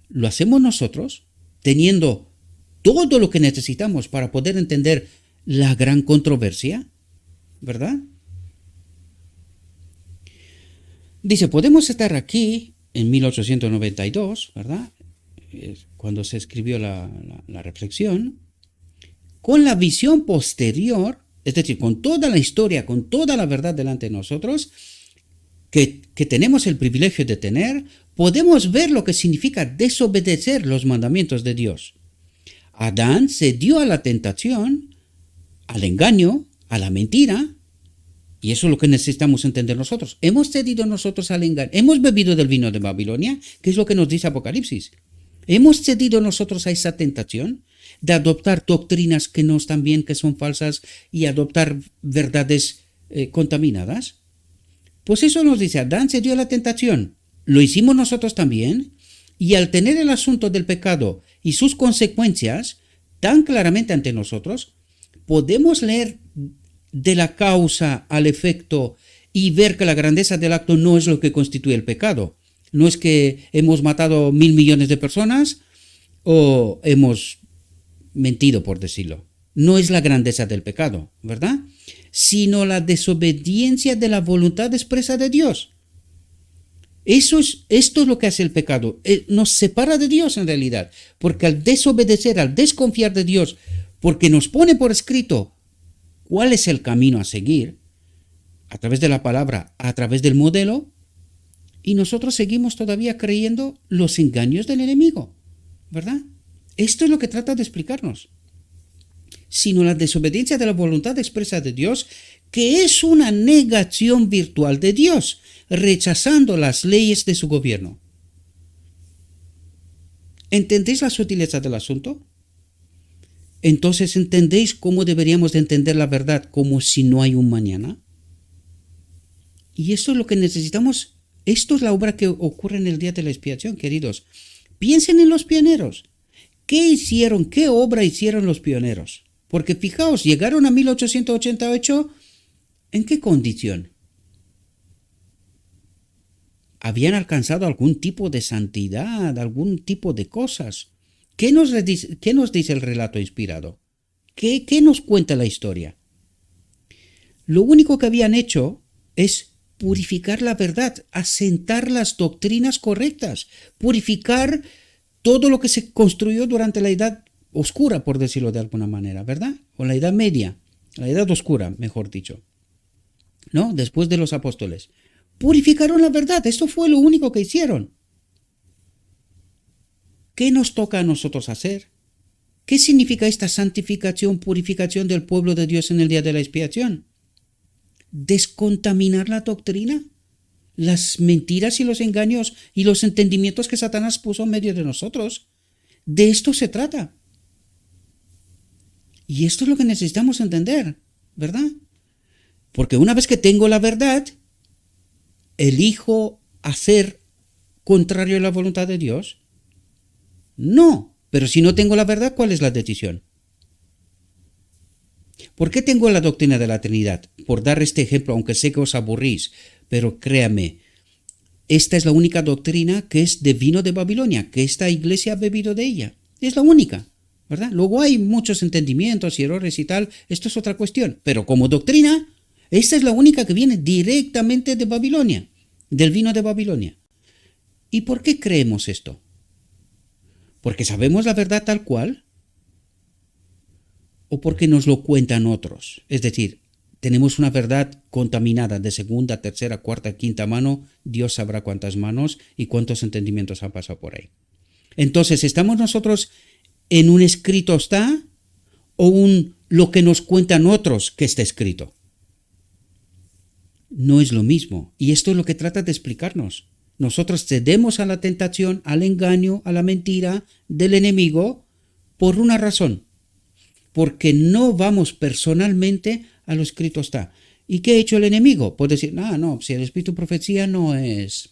Lo hacemos nosotros, teniendo todo lo que necesitamos para poder entender la gran controversia, ¿verdad? Dice, podemos estar aquí en 1892, ¿verdad? Cuando se escribió la reflexión, con la visión posterior, es decir, con toda la historia, con toda la verdad delante de nosotros, que tenemos el privilegio de tener, podemos ver lo que significa desobedecer los mandamientos de Dios. Adán se dio a la tentación, al engaño, a la mentira, y eso es lo que necesitamos entender nosotros. Hemos cedido nosotros al engaño, hemos bebido del vino de Babilonia, que es lo que nos dice Apocalipsis. Hemos cedido nosotros a esa tentación de adoptar doctrinas que no están bien, que son falsas, y adoptar verdades contaminadas. Pues eso nos dice, Adán se dio a la tentación, lo hicimos nosotros también, y al tener el asunto del pecado y sus consecuencias tan claramente ante nosotros, podemos leer de la causa al efecto y ver que la grandeza del acto no es lo que constituye el pecado. No es que hemos matado 1.000 millones de personas o hemos mentido, por decirlo. No es la grandeza del pecado, ¿verdad? Sino la desobediencia de la voluntad expresa de Dios. Esto es lo que hace el pecado. Nos separa de Dios en realidad, porque al desobedecer, al desconfiar de Dios, porque nos pone por escrito cuál es el camino a seguir, a través de la palabra, a través del modelo, y nosotros seguimos todavía creyendo los engaños del enemigo, ¿verdad? Esto es lo que trata de explicarnos. Sino la desobediencia de la voluntad expresa de Dios, que es una negación virtual de Dios, rechazando las leyes de su gobierno. ¿Entendéis la sutileza del asunto? Entonces, ¿entendéis cómo deberíamos de entender la verdad como si no hay un mañana? Y esto es lo que necesitamos. Esto es la obra que ocurre en el día de la expiación, queridos. Piensen en los pioneros. ¿Qué hicieron? ¿Qué obra hicieron los pioneros? Porque fijaos, llegaron a 1888, ¿en qué condición? Habían alcanzado algún tipo de santidad, algún tipo de cosas. ¿Qué nos dice el relato inspirado? ¿Qué nos cuenta la historia? Lo único que habían hecho es purificar la verdad, asentar las doctrinas correctas, purificar todo lo que se construyó durante la Edad Oscura, por decirlo de alguna manera, ¿verdad? O la Edad Media, la Edad Oscura, mejor dicho, ¿no? Después de los apóstoles. Purificaron la verdad, esto fue lo único que hicieron. ¿Qué nos toca a nosotros hacer? ¿Qué significa esta santificación, purificación del pueblo de Dios en el día de la expiación? ¿Descontaminar la doctrina? Las mentiras y los engaños y los entendimientos que Satanás puso en medio de nosotros. De esto se trata. Y esto es lo que necesitamos entender, ¿verdad? Porque una vez que tengo la verdad, ¿elijo hacer contrario a la voluntad de Dios? No, pero si no tengo la verdad, ¿cuál es la decisión? ¿Por qué tengo la doctrina de la Trinidad? Por dar este ejemplo, aunque sé que os aburrís, pero créame, esta es la única doctrina que es de vino de Babilonia, que esta iglesia ha bebido de ella. Es la única, ¿verdad? Luego hay muchos entendimientos y errores y tal, esto es otra cuestión, pero como doctrina, esta es la única que viene directamente de Babilonia, del vino de Babilonia. ¿Y por qué creemos esto? ¿Porque sabemos la verdad tal cual? ¿O porque nos lo cuentan otros? Es decir, tenemos una verdad contaminada de segunda, tercera, cuarta, quinta mano. Dios sabrá cuántas manos y cuántos entendimientos han pasado por ahí. Entonces, ¿estamos nosotros en un escrito está o lo que nos cuentan otros que está escrito? No es lo mismo. Y esto es lo que trata de explicarnos. Nosotros cedemos a la tentación, al engaño, a la mentira del enemigo por una razón. Porque no vamos personalmente a lo escrito está. ¿Y qué ha hecho el enemigo? Puede decir, no, si el espíritu de profecía no es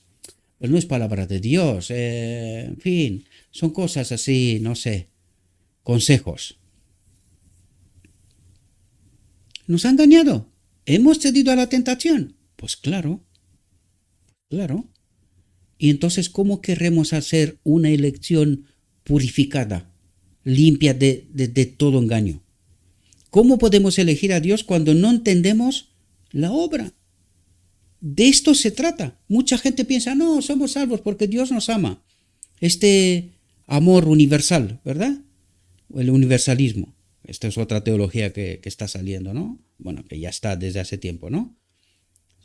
palabra de Dios. En fin, son cosas así, no sé, consejos. ¿Nos ha engañado? ¿Hemos cedido a la tentación? Pues claro. Y entonces, ¿cómo queremos hacer una elección purificada, limpia de todo engaño? ¿Cómo podemos elegir a Dios cuando no entendemos la obra? De esto se trata. Mucha gente piensa, no, somos salvos porque Dios nos ama. Este amor universal, ¿verdad? El universalismo. Esta es otra teología que está saliendo, ¿no? Bueno, que ya está desde hace tiempo, ¿no?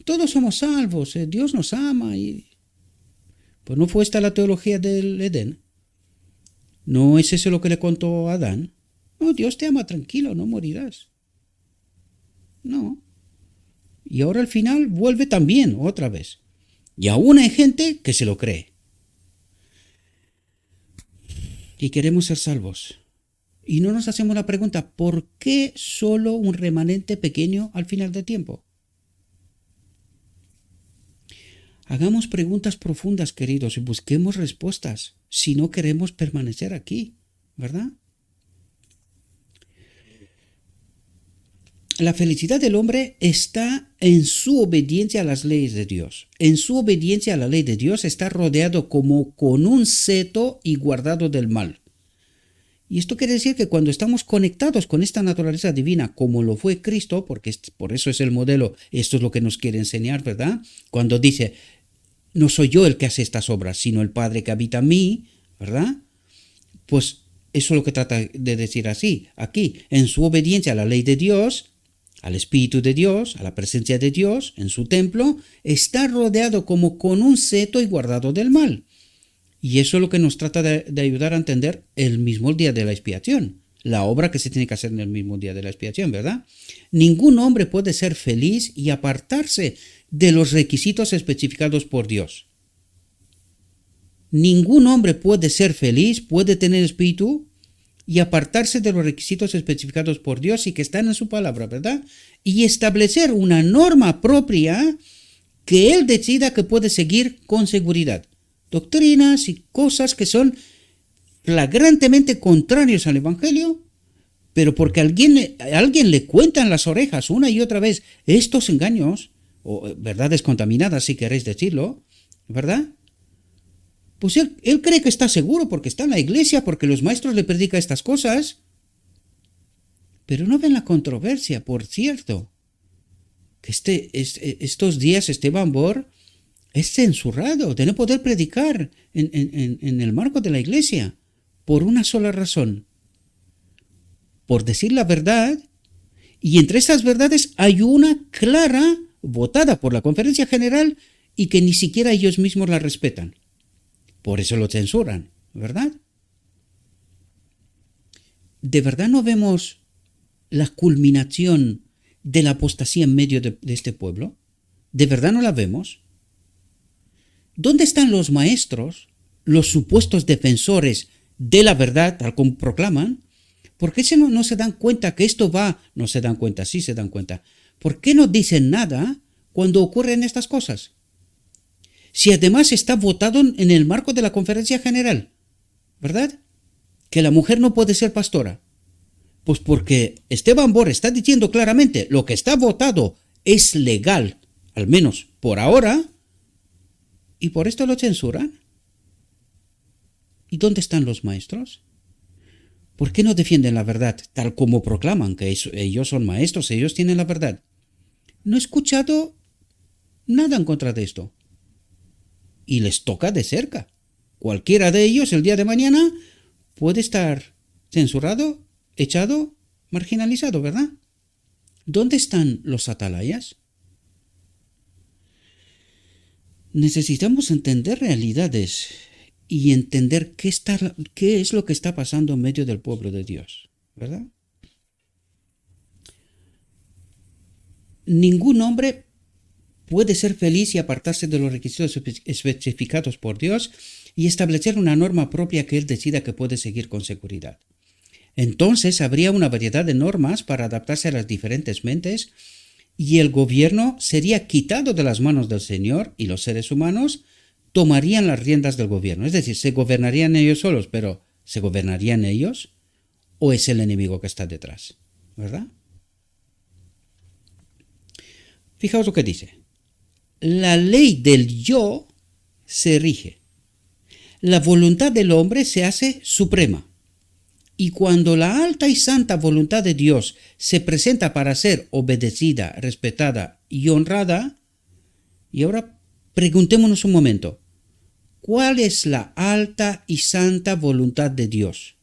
Todos somos salvos, Dios nos ama. Pues no fue esta la teología del Edén. ¿No es eso lo que le contó a Adán? No, Dios te ama, tranquilo, no morirás. No. Y ahora al final vuelve también, otra vez. Y aún hay gente que se lo cree. Y queremos ser salvos. Y no nos hacemos la pregunta, ¿por qué solo un remanente pequeño al final del tiempo? Hagamos preguntas profundas, queridos, y busquemos respuestas si no queremos permanecer aquí, ¿verdad? La felicidad del hombre está en su obediencia a las leyes de Dios. En su obediencia a la ley de Dios está rodeado como con un seto y guardado del mal. Y esto quiere decir que cuando estamos conectados con esta naturaleza divina, como lo fue Cristo, porque por eso es el modelo, esto es lo que nos quiere enseñar, ¿verdad? Cuando dice, no soy yo el que hace estas obras, sino el Padre que habita en mí, ¿verdad? Pues eso es lo que trata de decir así, aquí, en su obediencia a la ley de Dios, al Espíritu de Dios, a la presencia de Dios, en su templo, está rodeado como con un seto y guardado del mal. Y eso es lo que nos trata de ayudar a entender el mismo día de la expiación, la obra que se tiene que hacer en el mismo día de la expiación, ¿verdad? Ningún hombre puede ser feliz y apartarse de los requisitos especificados por Dios. Ningún hombre puede ser feliz, puede tener espíritu y apartarse de los requisitos especificados por Dios y que están en su palabra, ¿verdad? Y establecer una norma propia que él decida que puede seguir con seguridad. Doctrinas y cosas que son flagrantemente contrarios al Evangelio, pero porque a alguien le cuenta en las orejas una y otra vez estos engaños, o verdades contaminadas si queréis decirlo, ¿verdad? Pues él cree que está seguro porque está en la iglesia, porque los maestros le predican estas cosas, pero no ven la controversia, por cierto, que estos días Esteban Bor es censurado de no poder predicar en el marco de la iglesia por una sola razón, por decir la verdad, y entre estas verdades hay una clara, votada por la Conferencia General, y que ni siquiera ellos mismos la respetan. Por eso lo censuran, ¿verdad? ¿De verdad no vemos la culminación de la apostasía en medio de este pueblo? ¿De verdad no la vemos? ¿Dónde están los maestros, los supuestos defensores de la verdad, tal como proclaman? ¿Por qué no se dan cuenta que esto va? No se dan cuenta, sí se dan cuenta. ¿Por qué no dicen nada cuando ocurren estas cosas? Si además está votado en el marco de la Conferencia General, ¿verdad? Que la mujer no puede ser pastora. Pues porque Esteban Bor está diciendo claramente, lo que está votado es legal, al menos por ahora, y por esto lo censuran. ¿Y dónde están los maestros? ¿Por qué no defienden la verdad tal como proclaman que ellos son maestros, ellos tienen la verdad? No he escuchado nada en contra de esto. Y les toca de cerca. Cualquiera de ellos el día de mañana puede estar censurado, echado, marginalizado, ¿verdad? ¿Dónde están los atalayas? Necesitamos entender realidades y entender qué es lo que está pasando en medio del pueblo de Dios, ¿verdad? Ningún hombre puede ser feliz y apartarse de los requisitos especificados por Dios y establecer una norma propia que él decida que puede seguir con seguridad. Entonces habría una variedad de normas para adaptarse a las diferentes mentes y el gobierno sería quitado de las manos del Señor y los seres humanos tomarían las riendas del gobierno. Es decir, ¿se gobernarían ellos solos, pero se gobernarían ellos o es el enemigo que está detrás? ¿Verdad? Fijaos lo que dice. La ley del yo se rige. La voluntad del hombre se hace suprema. Y cuando la alta y santa voluntad de Dios se presenta para ser obedecida, respetada y honrada, y ahora preguntémonos un momento, ¿cuál es la alta y santa voluntad de Dios?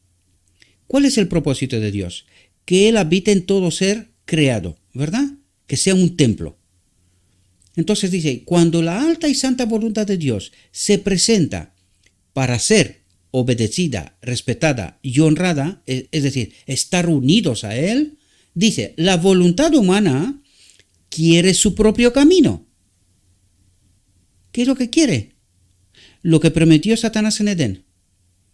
¿Cuál es el propósito de Dios? Que Él habite en todo ser creado, ¿verdad? Que sea un templo. Entonces dice, cuando la alta y santa voluntad de Dios se presenta para ser obedecida, respetada y honrada, es decir, estar unidos a Él, dice, la voluntad humana quiere su propio camino. ¿Qué es lo que quiere? Lo que prometió Satanás en Edén.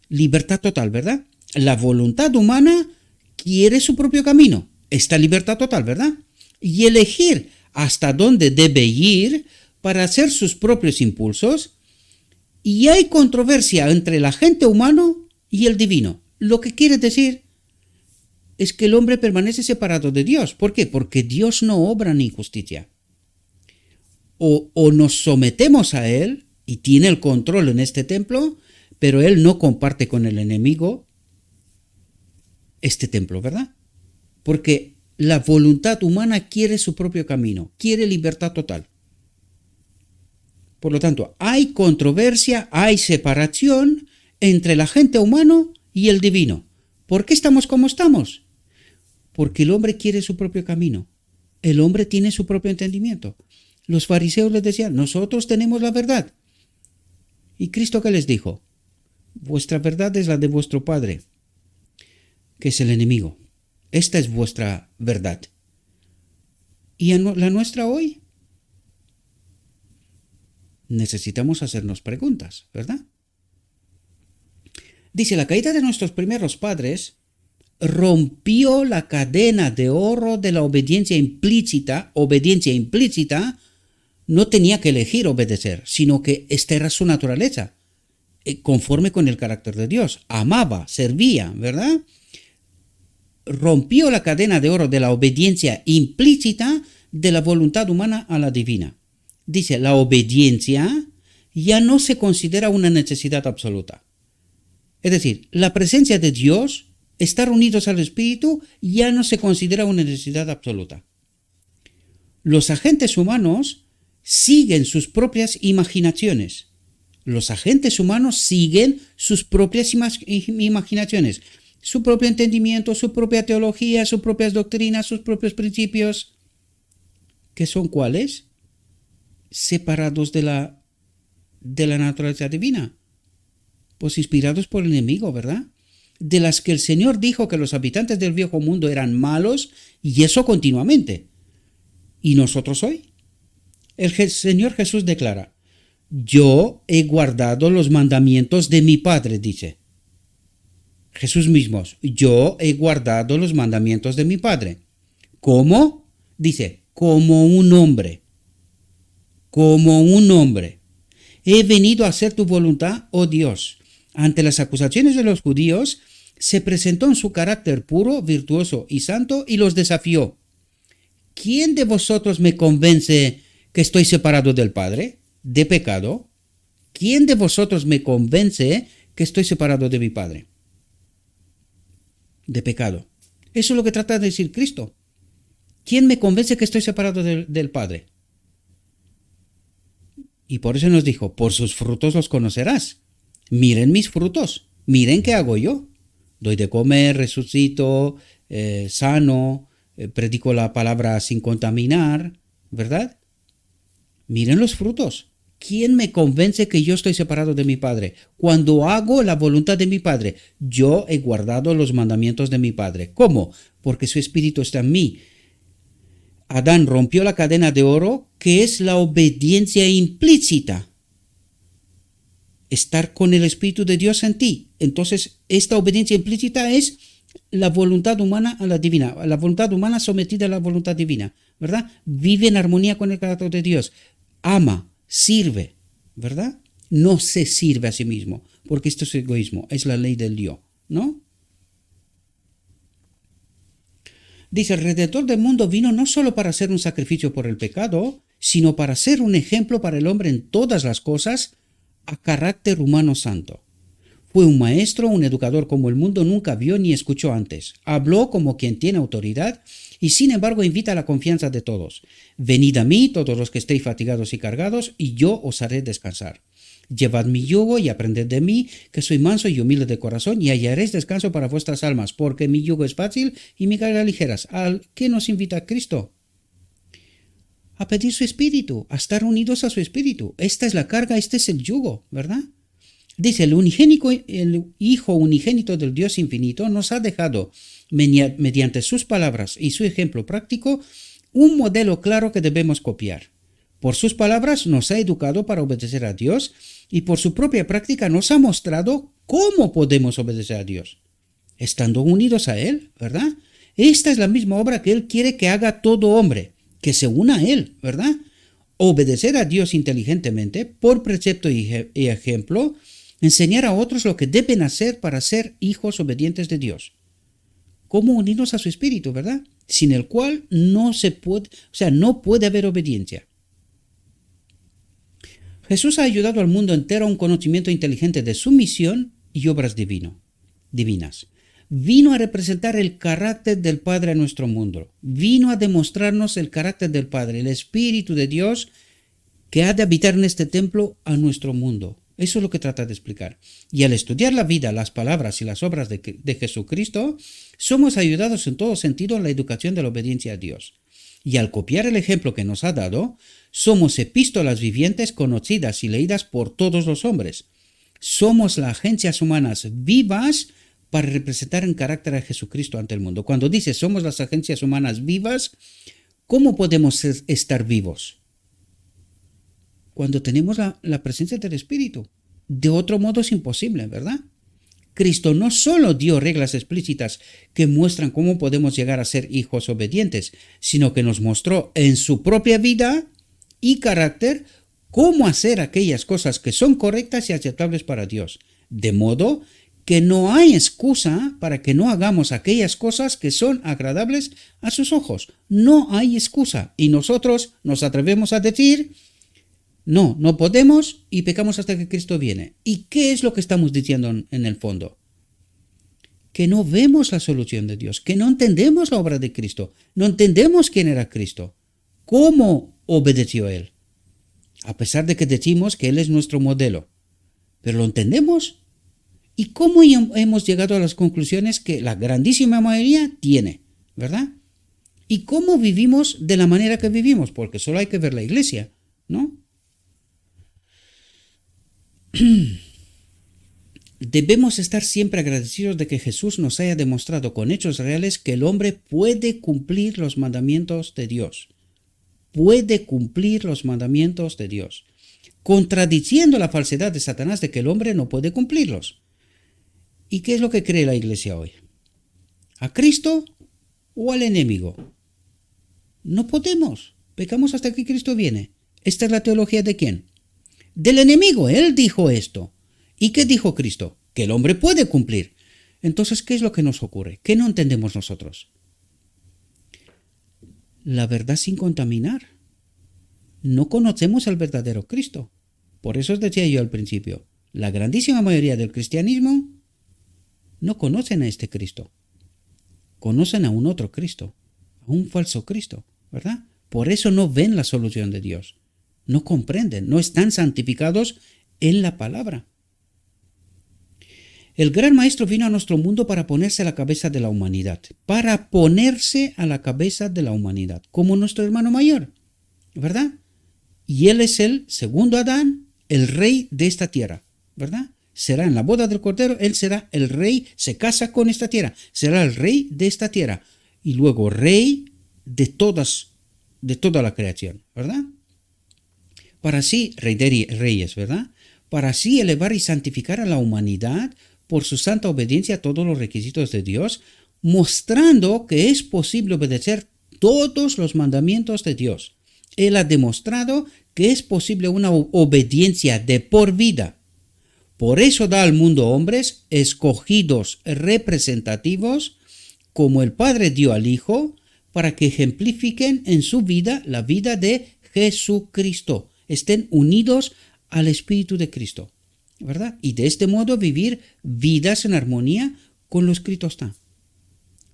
Libertad total, ¿verdad? La voluntad humana quiere su propio camino. Esta libertad total, ¿verdad? Y elegir hasta dónde debe ir para hacer sus propios impulsos. Y hay controversia entre el agente humano y el divino. Lo que quiere decir es que el hombre permanece separado de Dios. ¿Por qué? Porque Dios no obra en injusticia. O nos sometemos a Él y tiene el control en este templo, pero Él no comparte con el enemigo este templo, ¿verdad? Porque la voluntad humana quiere su propio camino, quiere libertad total. Por lo tanto, hay controversia, hay separación entre el agente humano y el divino. ¿Por qué estamos como estamos? Porque el hombre quiere su propio camino. El hombre tiene su propio entendimiento. Los fariseos les decían, nosotros tenemos la verdad. ¿Y Cristo qué les dijo? Vuestra verdad es la de vuestro Padre, que es el enemigo. Esta es vuestra verdad. ¿Y la nuestra hoy? Necesitamos hacernos preguntas, ¿verdad? Dice, la caída de nuestros primeros padres rompió la cadena de oro de la obediencia implícita. Obediencia implícita no tenía que elegir obedecer, sino que esta era su naturaleza, conforme con el carácter de Dios. Amaba, servía, ¿verdad? Rompió la cadena de oro de la obediencia implícita de la voluntad humana a la divina. Dice, la obediencia ya no se considera una necesidad absoluta. Es decir, la presencia de Dios, estar unidos al Espíritu, ya no se considera una necesidad absoluta. Los agentes humanos siguen sus propias imaginaciones. Los agentes humanos siguen sus propias imaginaciones, su propio entendimiento, su propia teología, sus propias doctrinas, sus propios principios. ¿Qué son cuáles? Separados de la naturaleza divina, pues inspirados por el enemigo, ¿verdad? De las que el Señor dijo que los habitantes del viejo mundo eran malos, y eso continuamente. ¿Y nosotros hoy? El Señor Jesús declara, yo he guardado los mandamientos de mi Padre, dice. Jesús mismo, yo he guardado los mandamientos de mi Padre. ¿Cómo? Dice, como un hombre. Como un hombre. He venido a hacer tu voluntad, oh Dios. Ante las acusaciones de los judíos, se presentó en su carácter puro, virtuoso y santo y los desafió. ¿Quién de vosotros me convence que estoy separado del Padre? ¿De pecado? ¿Quién de vosotros me convence que estoy separado de mi Padre? De pecado. Eso es lo que trata de decir Cristo. ¿Quién me convence que estoy separado del Padre? Y por eso nos dijo, por sus frutos los conocerás. Miren mis frutos, miren qué hago yo. Doy de comer, resucito, sano, predico la palabra sin contaminar, ¿verdad? Miren los frutos. ¿Quién me convence que yo estoy separado de mi Padre? Cuando hago la voluntad de mi Padre, yo he guardado los mandamientos de mi Padre. ¿Cómo? Porque su Espíritu está en mí. Adán rompió la cadena de oro, que es la obediencia implícita. Estar con el Espíritu de Dios en ti. Entonces, esta obediencia implícita es la voluntad humana a la divina, la voluntad humana sometida a la voluntad divina, ¿verdad? Vive en armonía con el carácter de Dios. Ama, sirve, ¿verdad? No se sirve a sí mismo, porque esto es egoísmo, es la ley del yo, ¿no? Dice, el Redentor del mundo vino no solo para hacer un sacrificio por el pecado, sino para ser un ejemplo para el hombre en todas las cosas a carácter humano santo. Fue un maestro, un educador como el mundo nunca vio ni escuchó antes. Habló como quien tiene autoridad y sin embargo invita a la confianza de todos. Venid a mí todos los que estéis fatigados y cargados y yo os haré descansar. Llevad mi yugo y aprended de mí, que soy manso y humilde de corazón, y hallaréis descanso para vuestras almas, porque mi yugo es fácil y mi carga ligeras. ¿Al qué nos invita Cristo? A pedir su espíritu, a estar unidos a su espíritu. Esta es la carga, este es el yugo, ¿verdad? Dice, el Hijo unigénito del Dios infinito nos ha dejado, mediante sus palabras y su ejemplo práctico, un modelo claro que debemos copiar. Por sus palabras nos ha educado para obedecer a Dios y por su propia práctica nos ha mostrado cómo podemos obedecer a Dios, estando unidos a Él, ¿verdad? Esta es la misma obra que Él quiere que haga todo hombre, que se una a Él, ¿verdad? Obedecer a Dios inteligentemente, por precepto y ejemplo, enseñar a otros lo que deben hacer para ser hijos obedientes de Dios. ¿Cómo unirnos a su espíritu, verdad? Sin el cual no puede haber obediencia. Jesús ha ayudado al mundo entero a un conocimiento inteligente de su misión y obras divinas. Vino a representar el carácter del Padre a nuestro mundo. Vino a demostrarnos el carácter del Padre, el Espíritu de Dios que ha de habitar en este templo a nuestro mundo. Eso es lo que trata de explicar. Y al estudiar la vida, las palabras y las obras de Jesucristo, somos ayudados en todo sentido en la educación de la obediencia a Dios. Y al copiar el ejemplo que nos ha dado, somos epístolas vivientes conocidas y leídas por todos los hombres. Somos las agencias humanas vivas para representar en carácter a Jesucristo ante el mundo. Cuando dice somos las agencias humanas vivas, ¿cómo podemos estar vivos? Cuando tenemos la presencia del Espíritu. De otro modo es imposible, ¿verdad? Cristo no solo dio reglas explícitas que muestran cómo podemos llegar a ser hijos obedientes, sino que nos mostró en su propia vida y carácter cómo hacer aquellas cosas que son correctas y aceptables para Dios. De modo que no hay excusa para que no hagamos aquellas cosas que son agradables a sus ojos. No hay excusa. Y nosotros nos atrevemos a decir, no podemos y pecamos hasta que Cristo viene. ¿Y qué es lo que estamos diciendo en el fondo? Que no vemos la solución de Dios, que no entendemos la obra de Cristo, no entendemos quién era Cristo, cómo obedeció Él. A pesar de que decimos que Él es nuestro modelo, pero ¿lo entendemos? ¿Y cómo hemos llegado a las conclusiones que la grandísima mayoría tiene, verdad? ¿Y cómo vivimos de la manera que vivimos? Porque solo hay que ver la iglesia, ¿no? Debemos estar siempre agradecidos de que Jesús nos haya demostrado con hechos reales que el hombre puede cumplir los mandamientos de Dios. Puede cumplir los mandamientos de Dios, contradiciendo la falsedad de Satanás de que el hombre no puede cumplirlos. ¿Y qué es lo que cree la iglesia hoy? ¿A Cristo o al enemigo? No podemos. Pecamos hasta que Cristo viene. ¿Esta es la teología de quién? Del enemigo. Él dijo esto. ¿Y qué dijo Cristo? Que el hombre puede cumplir. Entonces, ¿qué es lo que nos ocurre? ¿Qué no entendemos nosotros? La verdad sin contaminar. No conocemos al verdadero Cristo. Por eso os decía yo al principio, la grandísima mayoría del cristianismo no conocen a este Cristo. Conocen a un otro Cristo, a un falso Cristo, ¿verdad? Por eso no ven la solución de Dios. No comprenden, no están santificados en la palabra. El gran maestro vino a nuestro mundo para ponerse a la cabeza de la humanidad, para ponerse a la cabeza de la humanidad, como nuestro hermano mayor, ¿verdad? Y él es el segundo Adán, el rey de esta tierra, ¿verdad? Será en la boda del Cordero, él será el rey, se casa con esta tierra, será el rey de esta tierra y luego rey de toda la creación, ¿verdad? Para así, rey de reyes, ¿verdad? Para así elevar y santificar a la humanidad por su santa obediencia a todos los requisitos de Dios, mostrando que es posible obedecer todos los mandamientos de Dios. Él ha demostrado que es posible una obediencia de por vida. Por eso da al mundo hombres escogidos, representativos, como el Padre dio al Hijo, para que ejemplifiquen en su vida la vida de Jesucristo, estén unidos al Espíritu de Cristo, ¿verdad? Y de este modo vivir vidas en armonía con lo escrito está.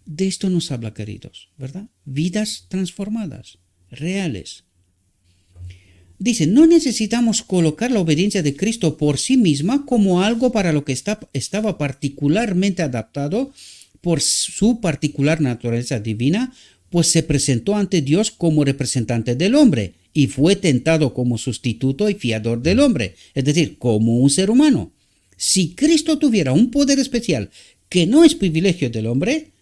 De esto nos habla, queridos, ¿verdad? Vidas transformadas, reales. Dice, no necesitamos colocar la obediencia de Cristo por sí misma como algo para lo que estaba particularmente adaptado por su particular naturaleza divina, pues se presentó ante Dios como representante del hombre y fue tentado como sustituto y fiador del hombre, es decir, como un ser humano. Si Cristo tuviera un poder especial que no es privilegio del hombre,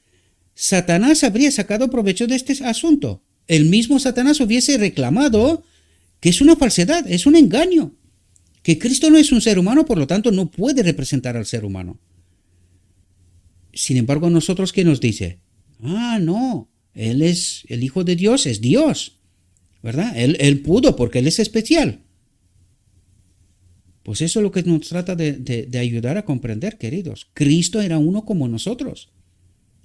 Satanás habría sacado provecho de este asunto. El mismo Satanás hubiese reclamado que es una falsedad, es un engaño, que Cristo no es un ser humano, por lo tanto no puede representar al ser humano. Sin embargo, a nosotros, ¿qué nos dice? No, Él es el Hijo de Dios, es Dios, ¿verdad? Él pudo porque Él es especial. Pues eso es lo que nos trata de ayudar a comprender, queridos. Cristo era uno como nosotros,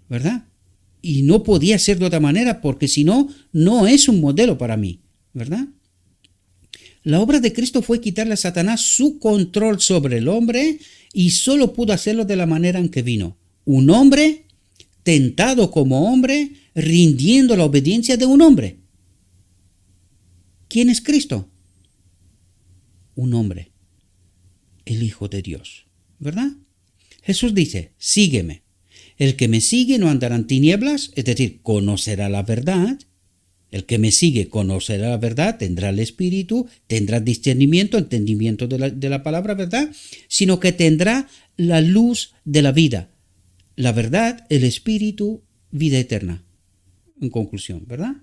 ¿verdad? Y no podía ser de otra manera porque si no, no es un modelo para mí, ¿verdad? La obra de Cristo fue quitarle a Satanás su control sobre el hombre y solo pudo hacerlo de la manera en que vino. Un hombre tentado como hombre, rindiendo la obediencia de un hombre. ¿Quién es Cristo? Un hombre, el Hijo de Dios, ¿verdad? Jesús dice, sígueme. El que me sigue no andará en tinieblas, es decir, conocerá la verdad. El que me sigue conocerá la verdad, tendrá el Espíritu, tendrá discernimiento, entendimiento de la palabra, ¿verdad? Sino que tendrá la luz de la vida. La verdad, el Espíritu, vida eterna. En conclusión, ¿verdad?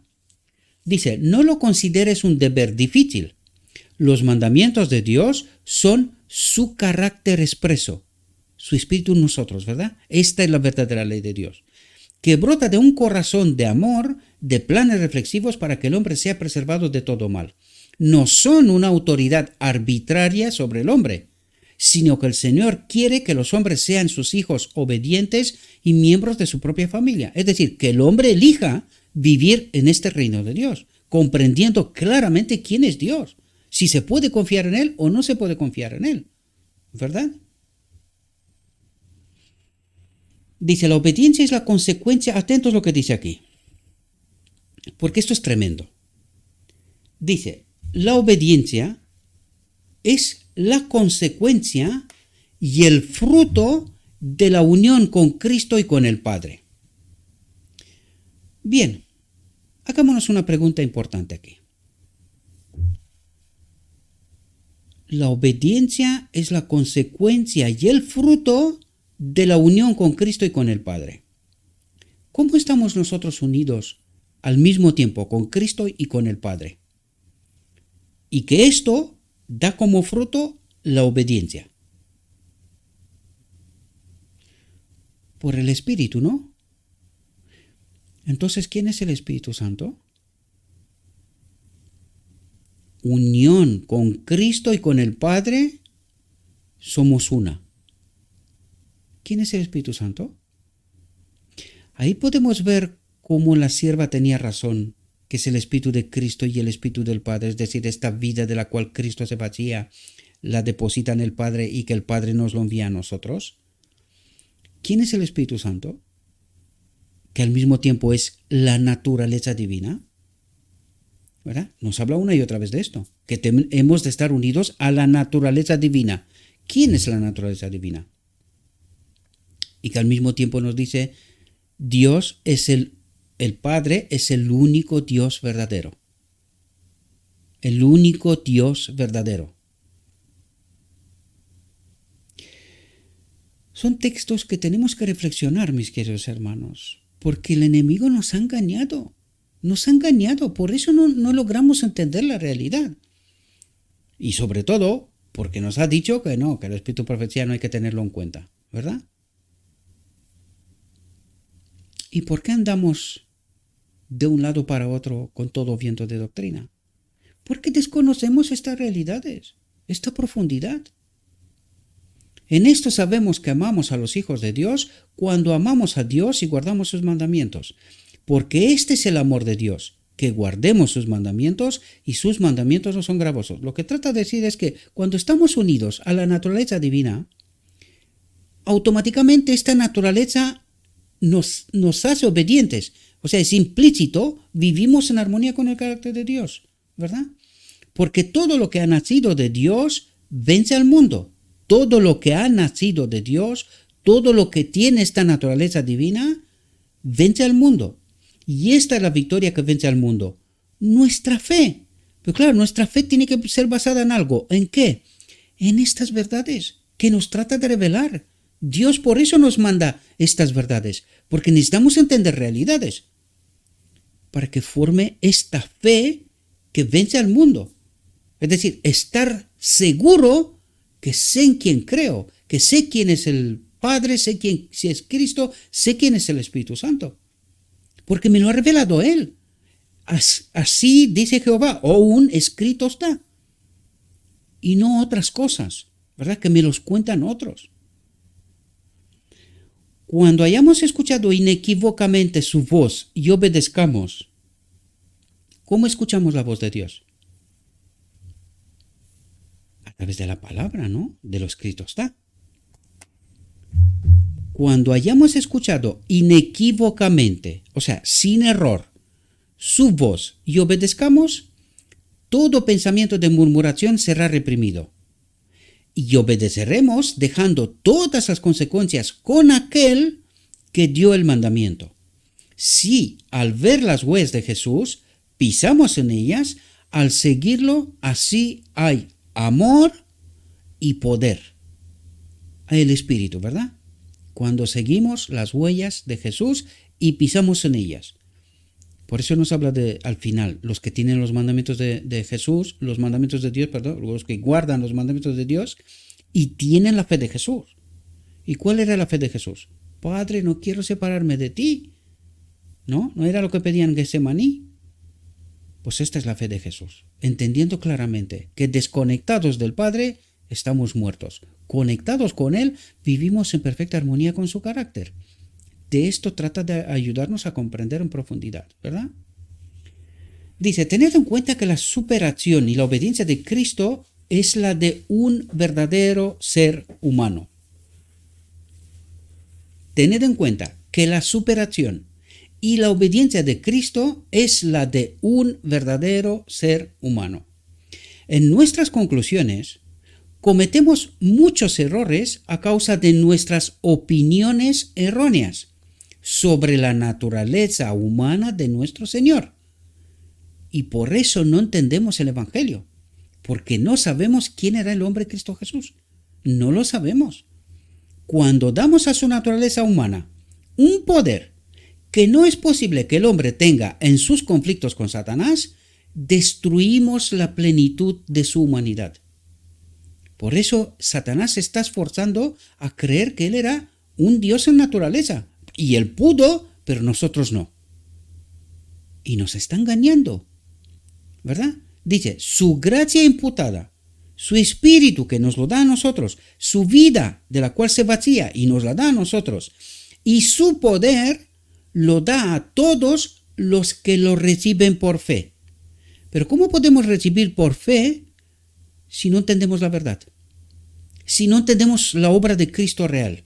Dice, no lo consideres un deber difícil. Los mandamientos de Dios son su carácter expreso, su Espíritu en nosotros, ¿verdad? Esta es la verdadera ley de Dios, que brota de un corazón de amor, de planes reflexivos para que el hombre sea preservado de todo mal. No son una autoridad arbitraria sobre el hombre, sino que el Señor quiere que los hombres sean sus hijos obedientes y miembros de su propia familia. Es decir, que el hombre elija vivir en este reino de Dios, comprendiendo claramente quién es Dios, si se puede confiar en Él o no se puede confiar en Él, ¿verdad? Dice, la obediencia es la consecuencia, atentos a lo que dice aquí, porque esto es tremendo. Dice, la obediencia es la consecuencia y el fruto de la unión con Cristo y con el Padre. Bien, hagámonos una pregunta importante aquí. La obediencia es la consecuencia y el fruto de la unión con Cristo y con el Padre. ¿Cómo estamos nosotros unidos al mismo tiempo con Cristo y con el Padre? Y que esto da como fruto la obediencia. Por el Espíritu, ¿no? Entonces, ¿quién es el Espíritu Santo? Unión con Cristo y con el Padre, somos una. ¿Quién es el Espíritu Santo? Ahí podemos ver cómo la sierva tenía razón, que es el Espíritu de Cristo y el Espíritu del Padre, es decir, esta vida de la cual Cristo se vacía, la deposita en el Padre y que el Padre nos lo envía a nosotros. ¿Quién es el Espíritu Santo? Que al mismo tiempo es la naturaleza divina, ¿verdad? Nos habla una y otra vez de esto, que hemos de estar unidos a la naturaleza divina. ¿Quién es la naturaleza divina? y que al mismo tiempo nos dice Dios es el Padre es el único Dios verdadero. El único Dios verdadero. Son textos que tenemos que reflexionar, mis queridos hermanos, porque el enemigo nos ha engañado. Nos ha engañado, por eso no logramos entender la realidad. Y sobre todo, porque nos ha dicho que no, que el espíritu de profecía no hay que tenerlo en cuenta, ¿verdad? ¿Y por qué andamos de un lado para otro con todo viento de doctrina? Porque desconocemos estas realidades, esta profundidad. En esto sabemos que amamos a los hijos de Dios cuando amamos a Dios y guardamos sus mandamientos, porque este es el amor de Dios, que guardemos sus mandamientos y sus mandamientos no son gravosos. Lo que trata de decir es que cuando estamos unidos a la naturaleza divina, automáticamente esta naturaleza nos hace obedientes. O sea, es implícito, vivimos en armonía con el carácter de Dios, ¿verdad? Porque todo lo que ha nacido de Dios vence al mundo. Todo lo que ha nacido de Dios, todo lo que tiene esta naturaleza divina, vence al mundo. Y esta es la victoria que vence al mundo. Nuestra fe. Pero claro, nuestra fe tiene que ser basada en algo. ¿En qué? En estas verdades que nos trata de revelar. Dios por eso nos manda estas verdades, porque necesitamos entender realidades para que forme esta fe que vence al mundo. Es decir, estar seguro que sé en quién creo, que sé quién es el Padre, sé quién si es Cristo, sé quién es el Espíritu Santo, porque me lo ha revelado Él. Así dice Jehová, aún escrito está, y no otras cosas, ¿verdad? Que me los cuentan otros. Cuando hayamos escuchado inequívocamente su voz y obedezcamos, ¿cómo escuchamos la voz de Dios? A través de la palabra, ¿no? De lo escrito está. Cuando hayamos escuchado inequívocamente, o sea, sin error, su voz y obedezcamos, todo pensamiento de murmuración será reprimido. Y obedeceremos dejando todas las consecuencias con aquel que dio el mandamiento. Si al ver las huellas de Jesús pisamos en ellas, al seguirlo, así hay amor y poder. El Espíritu, ¿verdad? Cuando seguimos las huellas de Jesús y pisamos en ellas. Por eso nos habla al final, los que tienen los mandamientos de Jesús, los mandamientos de Dios, perdón, los que guardan los mandamientos de Dios y tienen la fe de Jesús. ¿Y cuál era la fe de Jesús? Padre, no quiero separarme de ti. ¿No? ¿No era lo que pedían en Getsemaní? Pues esta es la fe de Jesús, entendiendo claramente que desconectados del Padre estamos muertos. Conectados con Él, vivimos en perfecta armonía con su carácter. De esto trata de ayudarnos a comprender en profundidad, ¿verdad? Dice, tened en cuenta que la superación y la obediencia de Cristo es la de un verdadero ser humano. Tened en cuenta que la superación y la obediencia de Cristo es la de un verdadero ser humano. En nuestras conclusiones, cometemos muchos errores a causa de nuestras opiniones erróneas sobre la naturaleza humana de nuestro Señor. Y por eso no entendemos el Evangelio, porque no sabemos quién era el hombre Cristo Jesús. No lo sabemos. Cuando damos a su naturaleza humana un poder que no es posible que el hombre tenga en sus conflictos con Satanás, destruimos la plenitud de su humanidad. Por eso Satanás se está esforzando a creer que él era un Dios en naturaleza. Y él pudo, pero nosotros no. Y nos está engañando, ¿verdad? Dice, su gracia imputada, su espíritu que nos lo da a nosotros, su vida de la cual se vacía y nos la da a nosotros, y su poder lo da a todos los que lo reciben por fe. Pero ¿cómo podemos recibir por fe si no entendemos la verdad? Si no entendemos la obra de Cristo real.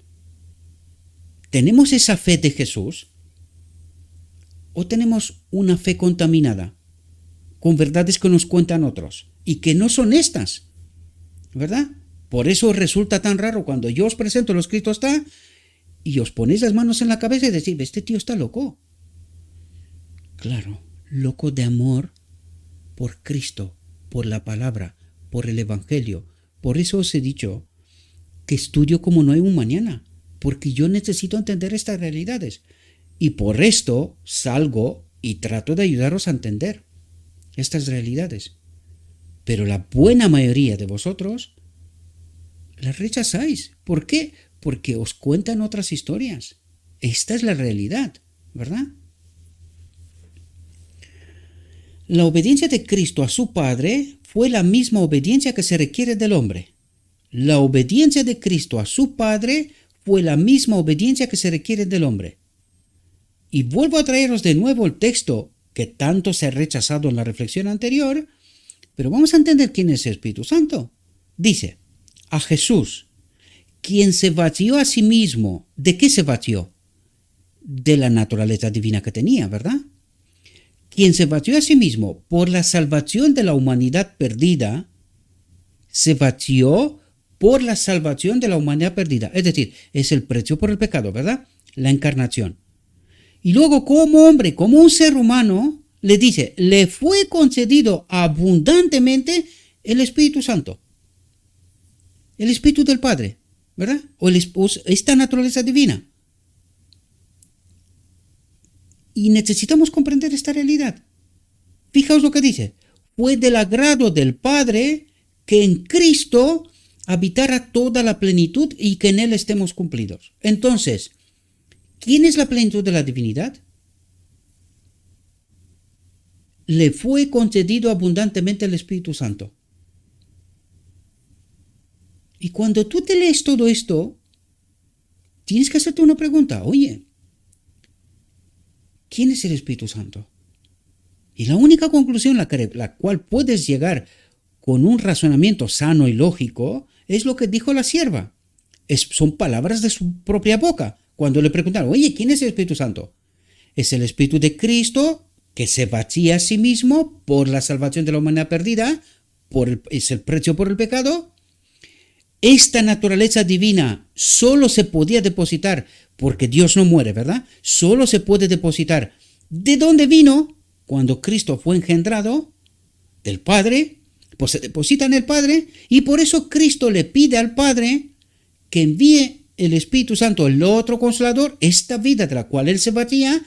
¿Tenemos esa fe de Jesús? ¿O tenemos una fe contaminada con verdades que nos cuentan otros y que no son estas? ¿Verdad? Por eso resulta tan raro cuando yo os presento lo escrito está y os ponéis las manos en la cabeza y decís, este tío está loco. Claro, loco de amor por Cristo, por la palabra, por el Evangelio. Por eso os he dicho que estudio como no hay un mañana, porque yo necesito entender estas realidades. Y por esto salgo y trato de ayudaros a entender estas realidades. Pero la buena mayoría de vosotros las rechazáis. ¿Por qué? Porque os cuentan otras historias. Esta es la realidad, ¿verdad? La obediencia de Cristo a su Padre fue la misma obediencia que se requiere del hombre. La obediencia de Cristo a su Padre fue la misma obediencia que se requiere del hombre. Y vuelvo a traeros de nuevo el texto que tanto se ha rechazado en la reflexión anterior, pero vamos a entender quién es el Espíritu Santo. Dice, a Jesús, quien se vació a sí mismo. ¿De qué se vació? De la naturaleza divina que tenía, ¿verdad? Quien se vació a sí mismo por la salvación de la humanidad perdida, se vació por la salvación de la humanidad perdida. Es decir, es el precio por el pecado, ¿verdad? La encarnación. Y luego como hombre, como un ser humano, le dice, le fue concedido abundantemente el Espíritu Santo. El Espíritu del Padre, ¿verdad? O esta naturaleza divina. Y necesitamos comprender esta realidad. Fijaos lo que dice. Fue del agrado del Padre que en Cristo habitara toda la plenitud y que en Él estemos cumplidos. Entonces, ¿quién es la plenitud de la divinidad? Le fue concedido abundantemente el Espíritu Santo. Y cuando tú te lees todo esto, tienes que hacerte una pregunta. Oye, ¿quién es el Espíritu Santo? Y la única conclusión a la cual puedes llegar con un razonamiento sano y lógico es lo que dijo la sierva. Son palabras de su propia boca. Cuando le preguntaron, oye, ¿quién es el Espíritu Santo? Es el Espíritu de Cristo que se vacía a sí mismo por la salvación de la humanidad perdida, es el precio por el pecado. Esta naturaleza divina solo se podía depositar, porque Dios no muere, ¿verdad? Solo se puede depositar. ¿De dónde vino? Cuando Cristo fue engendrado, del Padre, pues se deposita en el Padre, y por eso Cristo le pide al Padre que envíe el Espíritu Santo, el otro Consolador, esta vida de la cual Él se batía,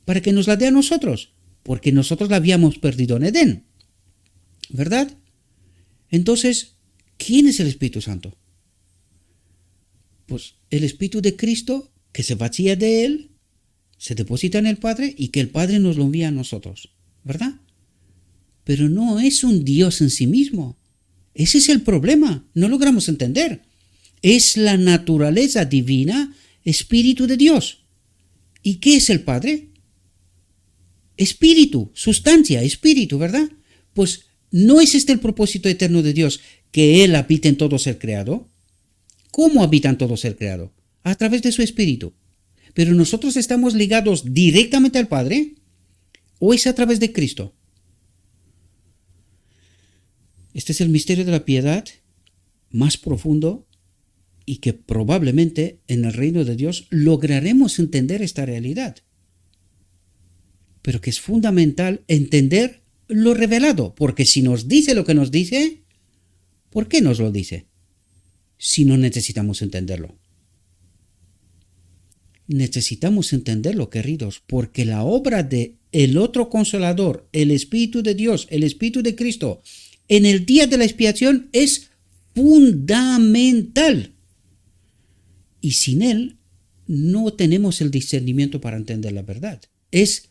para que nos la dé a nosotros, porque nosotros la habíamos perdido en Edén, ¿verdad? Entonces, ¿quién es el Espíritu Santo? Pues el Espíritu de Cristo que se vacía de Él, se deposita en el Padre y que el Padre nos lo envía a nosotros, ¿verdad? Pero no es un Dios en sí mismo. Ese es el problema, no logramos entender. Es la naturaleza divina, Espíritu de Dios. ¿Y qué es el Padre? Espíritu, sustancia, espíritu, ¿verdad? Pues ¿no es este el propósito eterno de Dios, que Él habite en todo ser creado? ¿Cómo habita en todo ser creado? A través de su Espíritu. Pero nosotros estamos ligados directamente al Padre, ¿o es a través de Cristo? Este es el misterio de la piedad más profundo y que probablemente en el reino de Dios lograremos entender esta realidad. Pero que es fundamental entender lo revelado, porque si nos dice lo que nos dice, ¿por qué nos lo dice? Si no necesitamos entenderlo. Necesitamos entenderlo, queridos, porque la obra de el otro Consolador, el Espíritu de Dios, el Espíritu de Cristo, en el día de la expiación es fundamental. Y sin Él no tenemos el discernimiento para entender la verdad. Es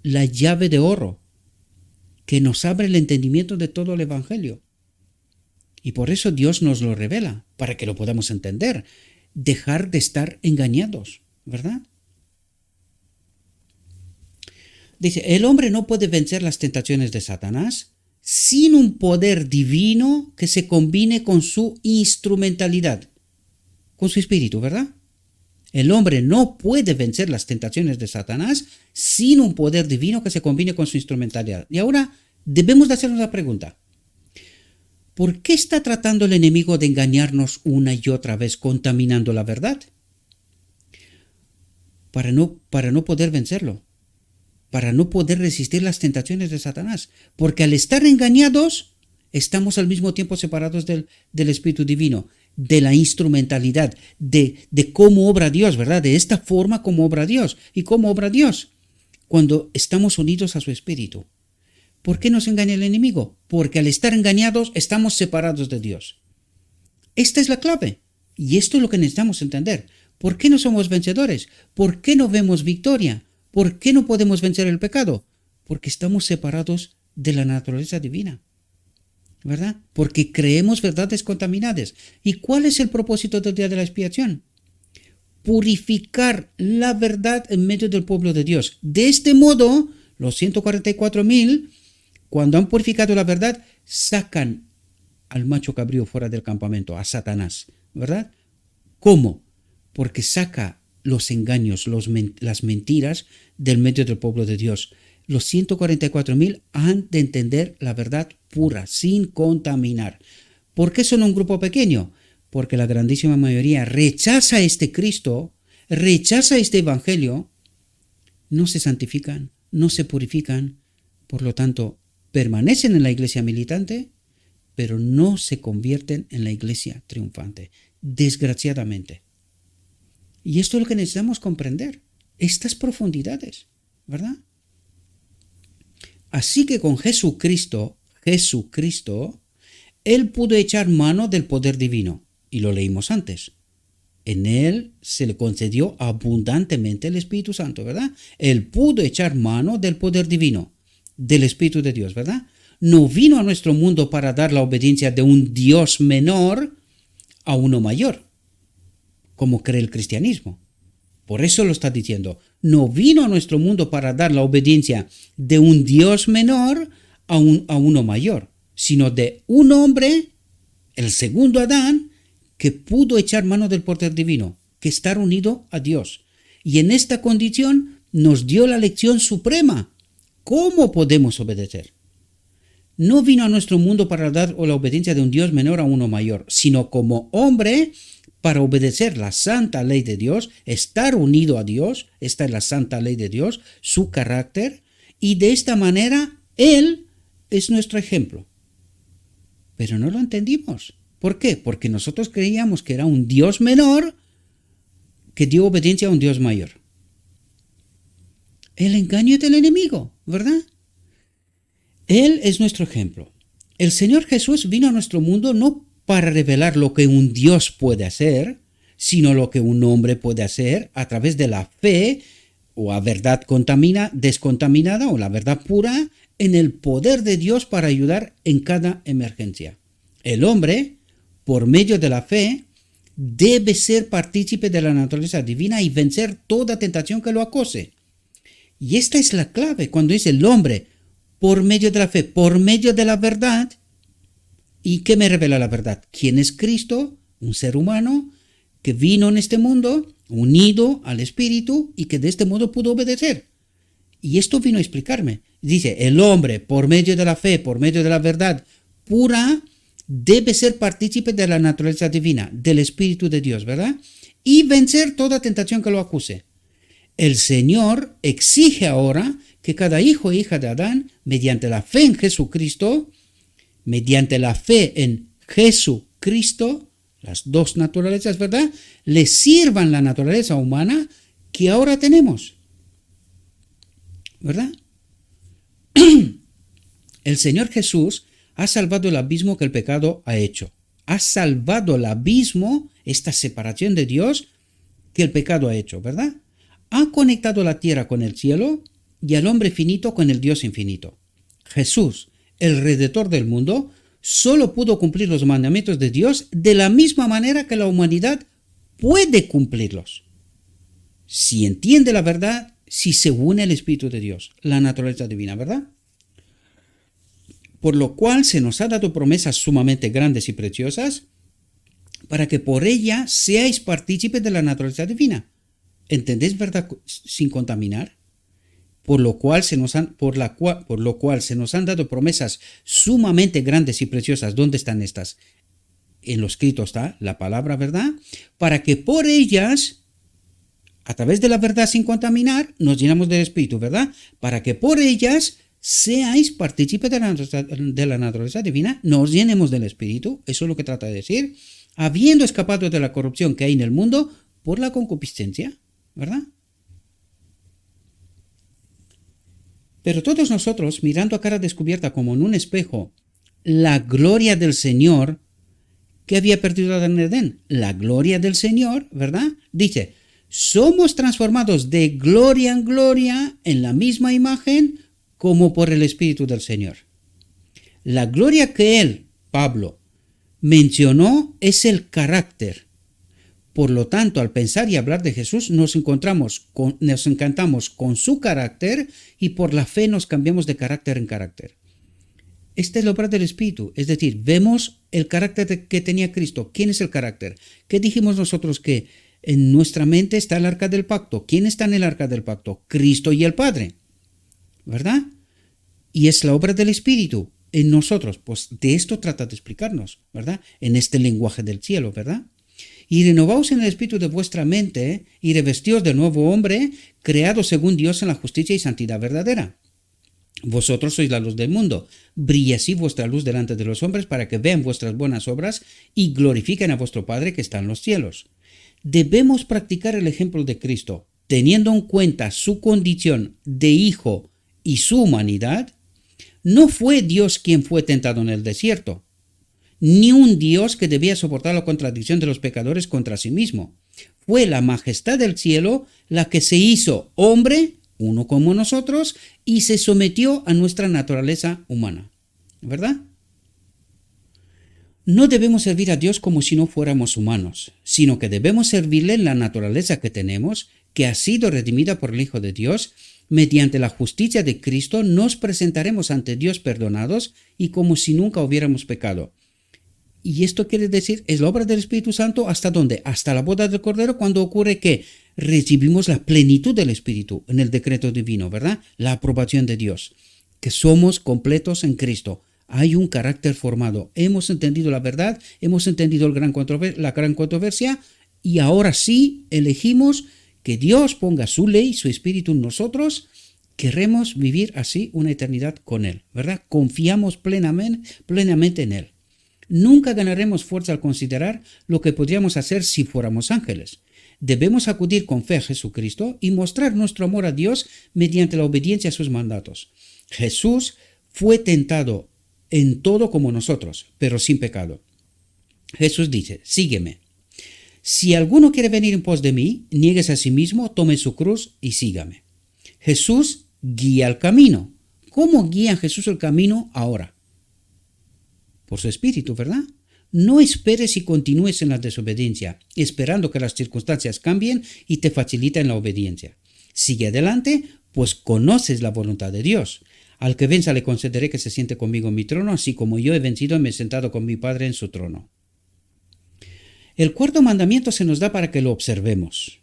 la llave de oro que nos abre el entendimiento de todo el Evangelio. Y por eso Dios nos lo revela, para que lo podamos entender, dejar de estar engañados, ¿verdad? Dice, el hombre no puede vencer las tentaciones de Satanás sin un poder divino que se combine con su instrumentalidad, con su espíritu, ¿verdad? El hombre no puede vencer las tentaciones de Satanás sin un poder divino que se combine con su instrumentalidad. Y ahora debemos de hacernos la pregunta. ¿Por qué está tratando el enemigo de engañarnos una y otra vez contaminando la verdad? para no poder vencerlo, para no poder resistir las tentaciones de Satanás. Porque al estar engañados, estamos al mismo tiempo separados del Espíritu Divino, de la instrumentalidad, de cómo obra Dios, ¿verdad? De esta forma como obra Dios. ¿Y cómo obra Dios? Cuando estamos unidos a su Espíritu. ¿Por qué nos engaña el enemigo? Porque al estar engañados, estamos separados de Dios. Esta es la clave. Y esto es lo que necesitamos entender. ¿Por qué no somos vencedores? ¿Por qué no vemos victoria? ¿Por qué no podemos vencer el pecado? Porque estamos separados de la naturaleza divina, ¿verdad? Porque creemos verdades contaminadas. ¿Y cuál es el propósito del día de la expiación? Purificar la verdad en medio del pueblo de Dios. De este modo, los 144,000, cuando han purificado la verdad, sacan al macho cabrío fuera del campamento, a Satanás, ¿verdad? ¿Cómo? Porque saca los engaños, las mentiras del medio del pueblo de Dios. Los 144,000 han de entender la verdad pura, sin contaminar. ¿Por qué son un grupo pequeño? Porque la grandísima mayoría rechaza este Cristo, rechaza este Evangelio, no se santifican, no se purifican, por lo tanto, permanecen en la iglesia militante, pero no se convierten en la iglesia triunfante, desgraciadamente. Y esto es lo que necesitamos comprender, estas profundidades, ¿verdad? Así que con Jesucristo, Él pudo echar mano del poder divino, y lo leímos antes. En Él se le concedió abundantemente el Espíritu Santo, ¿verdad? Él pudo echar mano del poder divino, del Espíritu de Dios, ¿verdad? No vino a nuestro mundo para dar la obediencia de un Dios menor a uno mayor, como cree el cristianismo. Por eso lo está diciendo. No vino a nuestro mundo para dar la obediencia de un Dios menor a uno mayor, sino de un hombre, el segundo Adán, que pudo echar mano del poder divino, que está unido a Dios. Y en esta condición nos dio la lección suprema. ¿Cómo podemos obedecer? No vino a nuestro mundo para dar la obediencia de un Dios menor a uno mayor, sino como hombre para obedecer la santa ley de Dios, estar unido a Dios, esta es la santa ley de Dios, su carácter, y de esta manera Él es nuestro ejemplo. Pero no lo entendimos. ¿Por qué? Porque nosotros creíamos que era un Dios menor que dio obediencia a un Dios mayor. El engaño del enemigo, ¿verdad? Él es nuestro ejemplo. El Señor Jesús vino a nuestro mundo no para revelar lo que un Dios puede hacer, sino lo que un hombre puede hacer a través de la fe o a verdad descontaminada o la verdad pura en el poder de Dios para ayudar en cada emergencia. El hombre, por medio de la fe, debe ser partícipe de la naturaleza divina y vencer toda tentación que lo acose. Y esta es la clave cuando dice el hombre, por medio de la fe, por medio de la verdad. ¿Y qué me revela la verdad? ¿Quién es Cristo? Un ser humano que vino en este mundo unido al Espíritu y que de este modo pudo obedecer. Y esto vino a explicarme. Dice, el hombre, por medio de la fe, por medio de la verdad pura, debe ser partícipe de la naturaleza divina, del Espíritu de Dios, ¿verdad? Y vencer toda tentación que lo acuse. El Señor exige ahora que cada hijo e hija de Adán, mediante la fe en Jesucristo, las dos naturalezas, ¿verdad?, le sirvan la naturaleza humana que ahora tenemos, ¿verdad? El Señor Jesús ha salvado el abismo que el pecado ha hecho. Ha salvado el abismo, esta separación de Dios que el pecado ha hecho, ¿verdad? Ha conectado la tierra con el cielo y al hombre finito con el Dios infinito. Jesús, el Redentor del mundo, solo pudo cumplir los mandamientos de Dios de la misma manera que la humanidad puede cumplirlos. Si entiende la verdad, si se une al Espíritu de Dios, la naturaleza divina, ¿verdad? Por lo cual se nos ha dado promesas sumamente grandes y preciosas para que por ella seáis partícipes de la naturaleza divina. ¿Entendéis verdad sin contaminar? Por lo cual se nos han dado promesas sumamente grandes y preciosas. ¿Dónde están estas? En lo escrito está la palabra, ¿verdad? Para que por ellas a través de la verdad sin contaminar, nos llenamos del Espíritu, ¿verdad? Para que por ellas seáis partícipes de la naturaleza divina, nos llenemos del Espíritu, eso es lo que trata de decir, habiendo escapado de la corrupción que hay en el mundo por la concupiscencia, ¿verdad? Pero todos nosotros, mirando a cara descubierta como en un espejo, la gloria del Señor, ¿qué había perdido Adán en Edén? La gloria del Señor, ¿verdad? Dice, somos transformados de gloria en gloria en la misma imagen como por el Espíritu del Señor. La gloria que él, Pablo, mencionó es el carácter. Por lo tanto, al pensar y hablar de Jesús, nos encantamos con su carácter y por la fe nos cambiamos de carácter en carácter. Esta es la obra del Espíritu, es decir, vemos el carácter que tenía Cristo. ¿Quién es el carácter? ¿Qué dijimos nosotros? Que en nuestra mente está el arca del pacto. ¿Quién está en el arca del pacto? Cristo y el Padre, ¿verdad? Y es la obra del Espíritu en nosotros. Pues de esto trata de explicarnos, ¿verdad? En este lenguaje del cielo, ¿verdad? Y renovaos en el espíritu de vuestra mente y revestíos del nuevo hombre, creado según Dios en la justicia y santidad verdadera. Vosotros sois la luz del mundo. Brille así vuestra luz delante de los hombres para que vean vuestras buenas obras y glorifiquen a vuestro Padre que está en los cielos. Debemos practicar el ejemplo de Cristo, teniendo en cuenta su condición de hijo y su humanidad. No fue Dios quien fue tentado en el desierto, ni un Dios que debía soportar la contradicción de los pecadores contra sí mismo. Fue la majestad del cielo la que se hizo hombre, uno como nosotros, y se sometió a nuestra naturaleza humana. ¿Verdad? No debemos servir a Dios como si no fuéramos humanos, sino que debemos servirle en la naturaleza que tenemos, que ha sido redimida por el Hijo de Dios. Mediante la justicia de Cristo nos presentaremos ante Dios perdonados y como si nunca hubiéramos pecado. Y esto quiere decir, es la obra del Espíritu Santo, ¿hasta dónde? Hasta la boda del Cordero, cuando ocurre que recibimos la plenitud del Espíritu en el decreto divino, ¿verdad? La aprobación de Dios, que somos completos en Cristo. Hay un carácter formado. Hemos entendido la verdad, hemos entendido la gran controversia y ahora sí elegimos que Dios ponga su ley, su Espíritu en nosotros. Queremos vivir así una eternidad con Él, ¿verdad? Confiamos plenamente en Él. Nunca ganaremos fuerza al considerar lo que podríamos hacer si fuéramos ángeles. Debemos acudir con fe a Jesucristo y mostrar nuestro amor a Dios mediante la obediencia a sus mandatos. Jesús fue tentado en todo como nosotros, pero sin pecado. Jesús dice, sígueme. Si alguno quiere venir en pos de mí, niéguese a sí mismo, tome su cruz y sígame. Jesús guía el camino. ¿Cómo guía Jesús el camino ahora? Por su Espíritu, ¿verdad? No esperes y continúes en la desobediencia, esperando que las circunstancias cambien y te faciliten la obediencia. Sigue adelante, pues conoces la voluntad de Dios. Al que venza le concederé que se siente conmigo en mi trono, así como yo he vencido y me he sentado con mi Padre en su trono. El cuarto mandamiento se nos da para que lo observemos.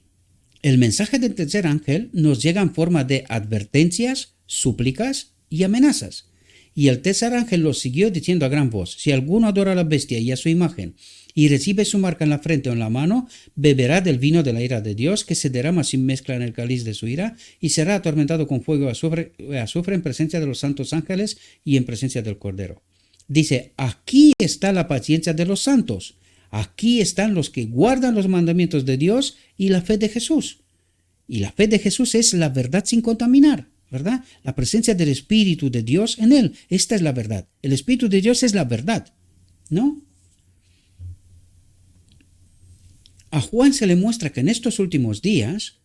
El mensaje del tercer ángel nos llega en forma de advertencias, súplicas y amenazas. Y el tercer ángel lo siguió diciendo a gran voz, si alguno adora a la bestia y a su imagen, y recibe su marca en la frente o en la mano, beberá del vino de la ira de Dios, que se derrama sin mezcla en el cáliz de su ira, y será atormentado con fuego y azufre en presencia de los santos ángeles y en presencia del Cordero. Dice, aquí está la paciencia de los santos. Aquí están los que guardan los mandamientos de Dios y la fe de Jesús. Y la fe de Jesús es la verdad sin contaminar, ¿verdad? La presencia del Espíritu de Dios en él. Esta es la verdad. El Espíritu de Dios es la verdad, ¿no? A Juan se le muestra que en estos últimos días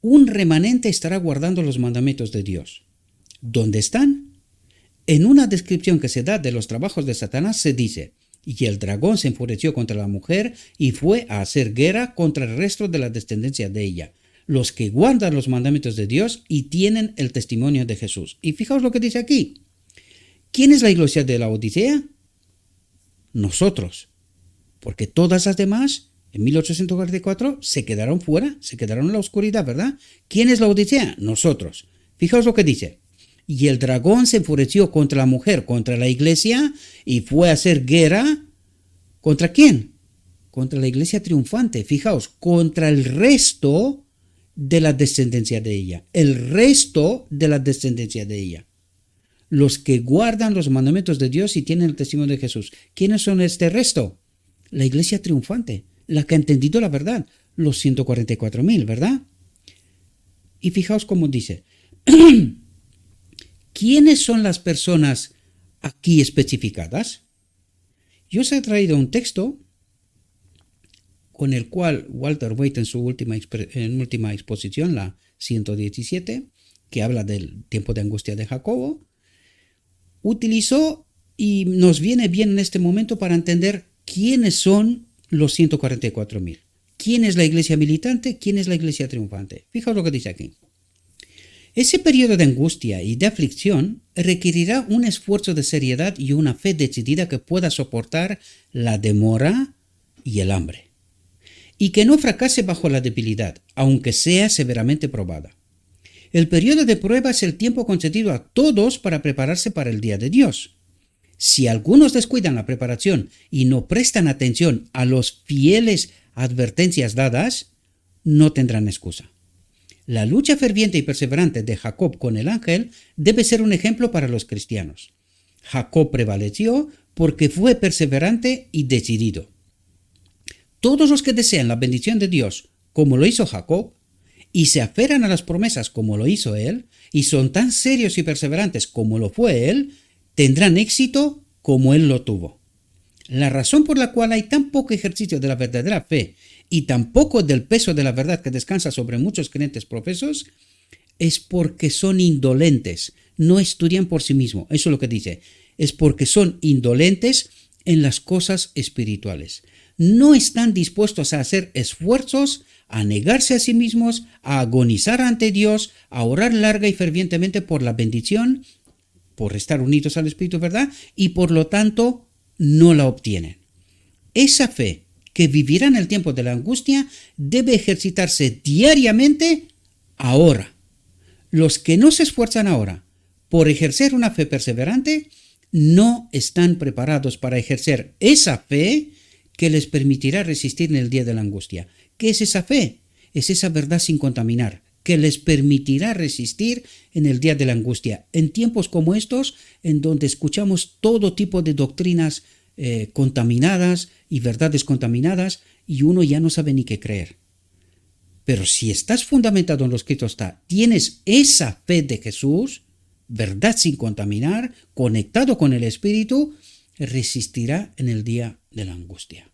un remanente estará guardando los mandamientos de Dios. ¿Dónde están? En una descripción que se da de los trabajos de Satanás se dice, y el dragón se enfureció contra la mujer y fue a hacer guerra contra el resto de la descendencia de ella, los que guardan los mandamientos de Dios y tienen el testimonio de Jesús. Y fijaos lo que dice aquí. ¿Quién es la iglesia de la Odisea? Nosotros. Porque todas las demás, en 1844, se quedaron fuera, se quedaron en la oscuridad, ¿verdad? ¿Quién es la Odisea? Nosotros. Fijaos lo que dice. Y el dragón se enfureció contra la mujer, contra la iglesia, y fue a hacer guerra. ¿Contra quién? Contra la iglesia triunfante. Fijaos, contra el resto de la descendencia de ella, el resto de la descendencia de ella. Los que guardan los mandamientos de Dios y tienen el testimonio de Jesús. ¿Quiénes son este resto? La iglesia triunfante, la que ha entendido la verdad, los 144.000, ¿verdad? Y fijaos cómo dice, ¿quiénes son las personas aquí especificadas? Yo os he traído un texto con el cual Walter Waite en su última exposición, la 117, que habla del tiempo de angustia de Jacobo, utilizó y nos viene bien en este momento para entender quiénes son los 144.000. ¿Quién es la iglesia militante? ¿Quién es la iglesia triunfante? Fijaos lo que dice aquí. Ese periodo de angustia y de aflicción requerirá un esfuerzo de seriedad y una fe decidida que pueda soportar la demora y el hambre, y que no fracase bajo la debilidad, aunque sea severamente probada. El periodo de prueba es el tiempo concedido a todos para prepararse para el día de Dios. Si algunos descuidan la preparación y no prestan atención a las fieles advertencias dadas, no tendrán excusa. La lucha ferviente y perseverante de Jacob con el ángel debe ser un ejemplo para los cristianos. Jacob prevaleció porque fue perseverante y decidido. Todos los que desean la bendición de Dios, como lo hizo Jacob, y se aferran a las promesas como lo hizo él, y son tan serios y perseverantes como lo fue él, tendrán éxito como él lo tuvo. La razón por la cual hay tan poco ejercicio de la verdadera fe y tan poco del peso de la verdad que descansa sobre muchos creyentes profesos es porque son indolentes, no estudian por sí mismos. Eso es lo que dice. Es porque son indolentes en las cosas espirituales. No están dispuestos a hacer esfuerzos, a negarse a sí mismos, a agonizar ante Dios, a orar larga y fervientemente por la bendición, por estar unidos al Espíritu, ¿verdad? Y por lo tanto no la obtienen. Esa fe que vivirá en el tiempo de la angustia debe ejercitarse diariamente ahora. Los que no se esfuerzan ahora por ejercer una fe perseverante no están preparados para ejercer esa fe que les permitirá resistir en el día de la angustia. ¿Qué es esa fe? Es esa verdad sin contaminar, que les permitirá resistir en el día de la angustia. En tiempos como estos, en donde escuchamos todo tipo de doctrinas contaminadas y verdades contaminadas, y uno ya no sabe ni qué creer. Pero si estás fundamentado en lo escrito está, tienes esa fe de Jesús, verdad sin contaminar, conectado con el Espíritu, resistirá en el día de la angustia.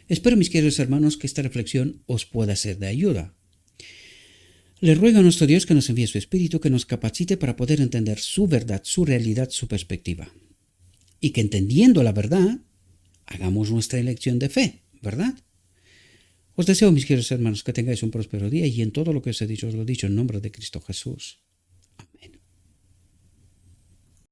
Espero, mis queridos hermanos, que esta reflexión os pueda ser de ayuda. Le ruego a nuestro Dios que nos envíe su Espíritu, que nos capacite para poder entender su verdad, su realidad, su perspectiva. Y que entendiendo la verdad, hagamos nuestra elección de fe, ¿verdad? Os deseo, mis queridos hermanos, que tengáis un próspero día y en todo lo que os he dicho, os lo he dicho en nombre de Cristo Jesús.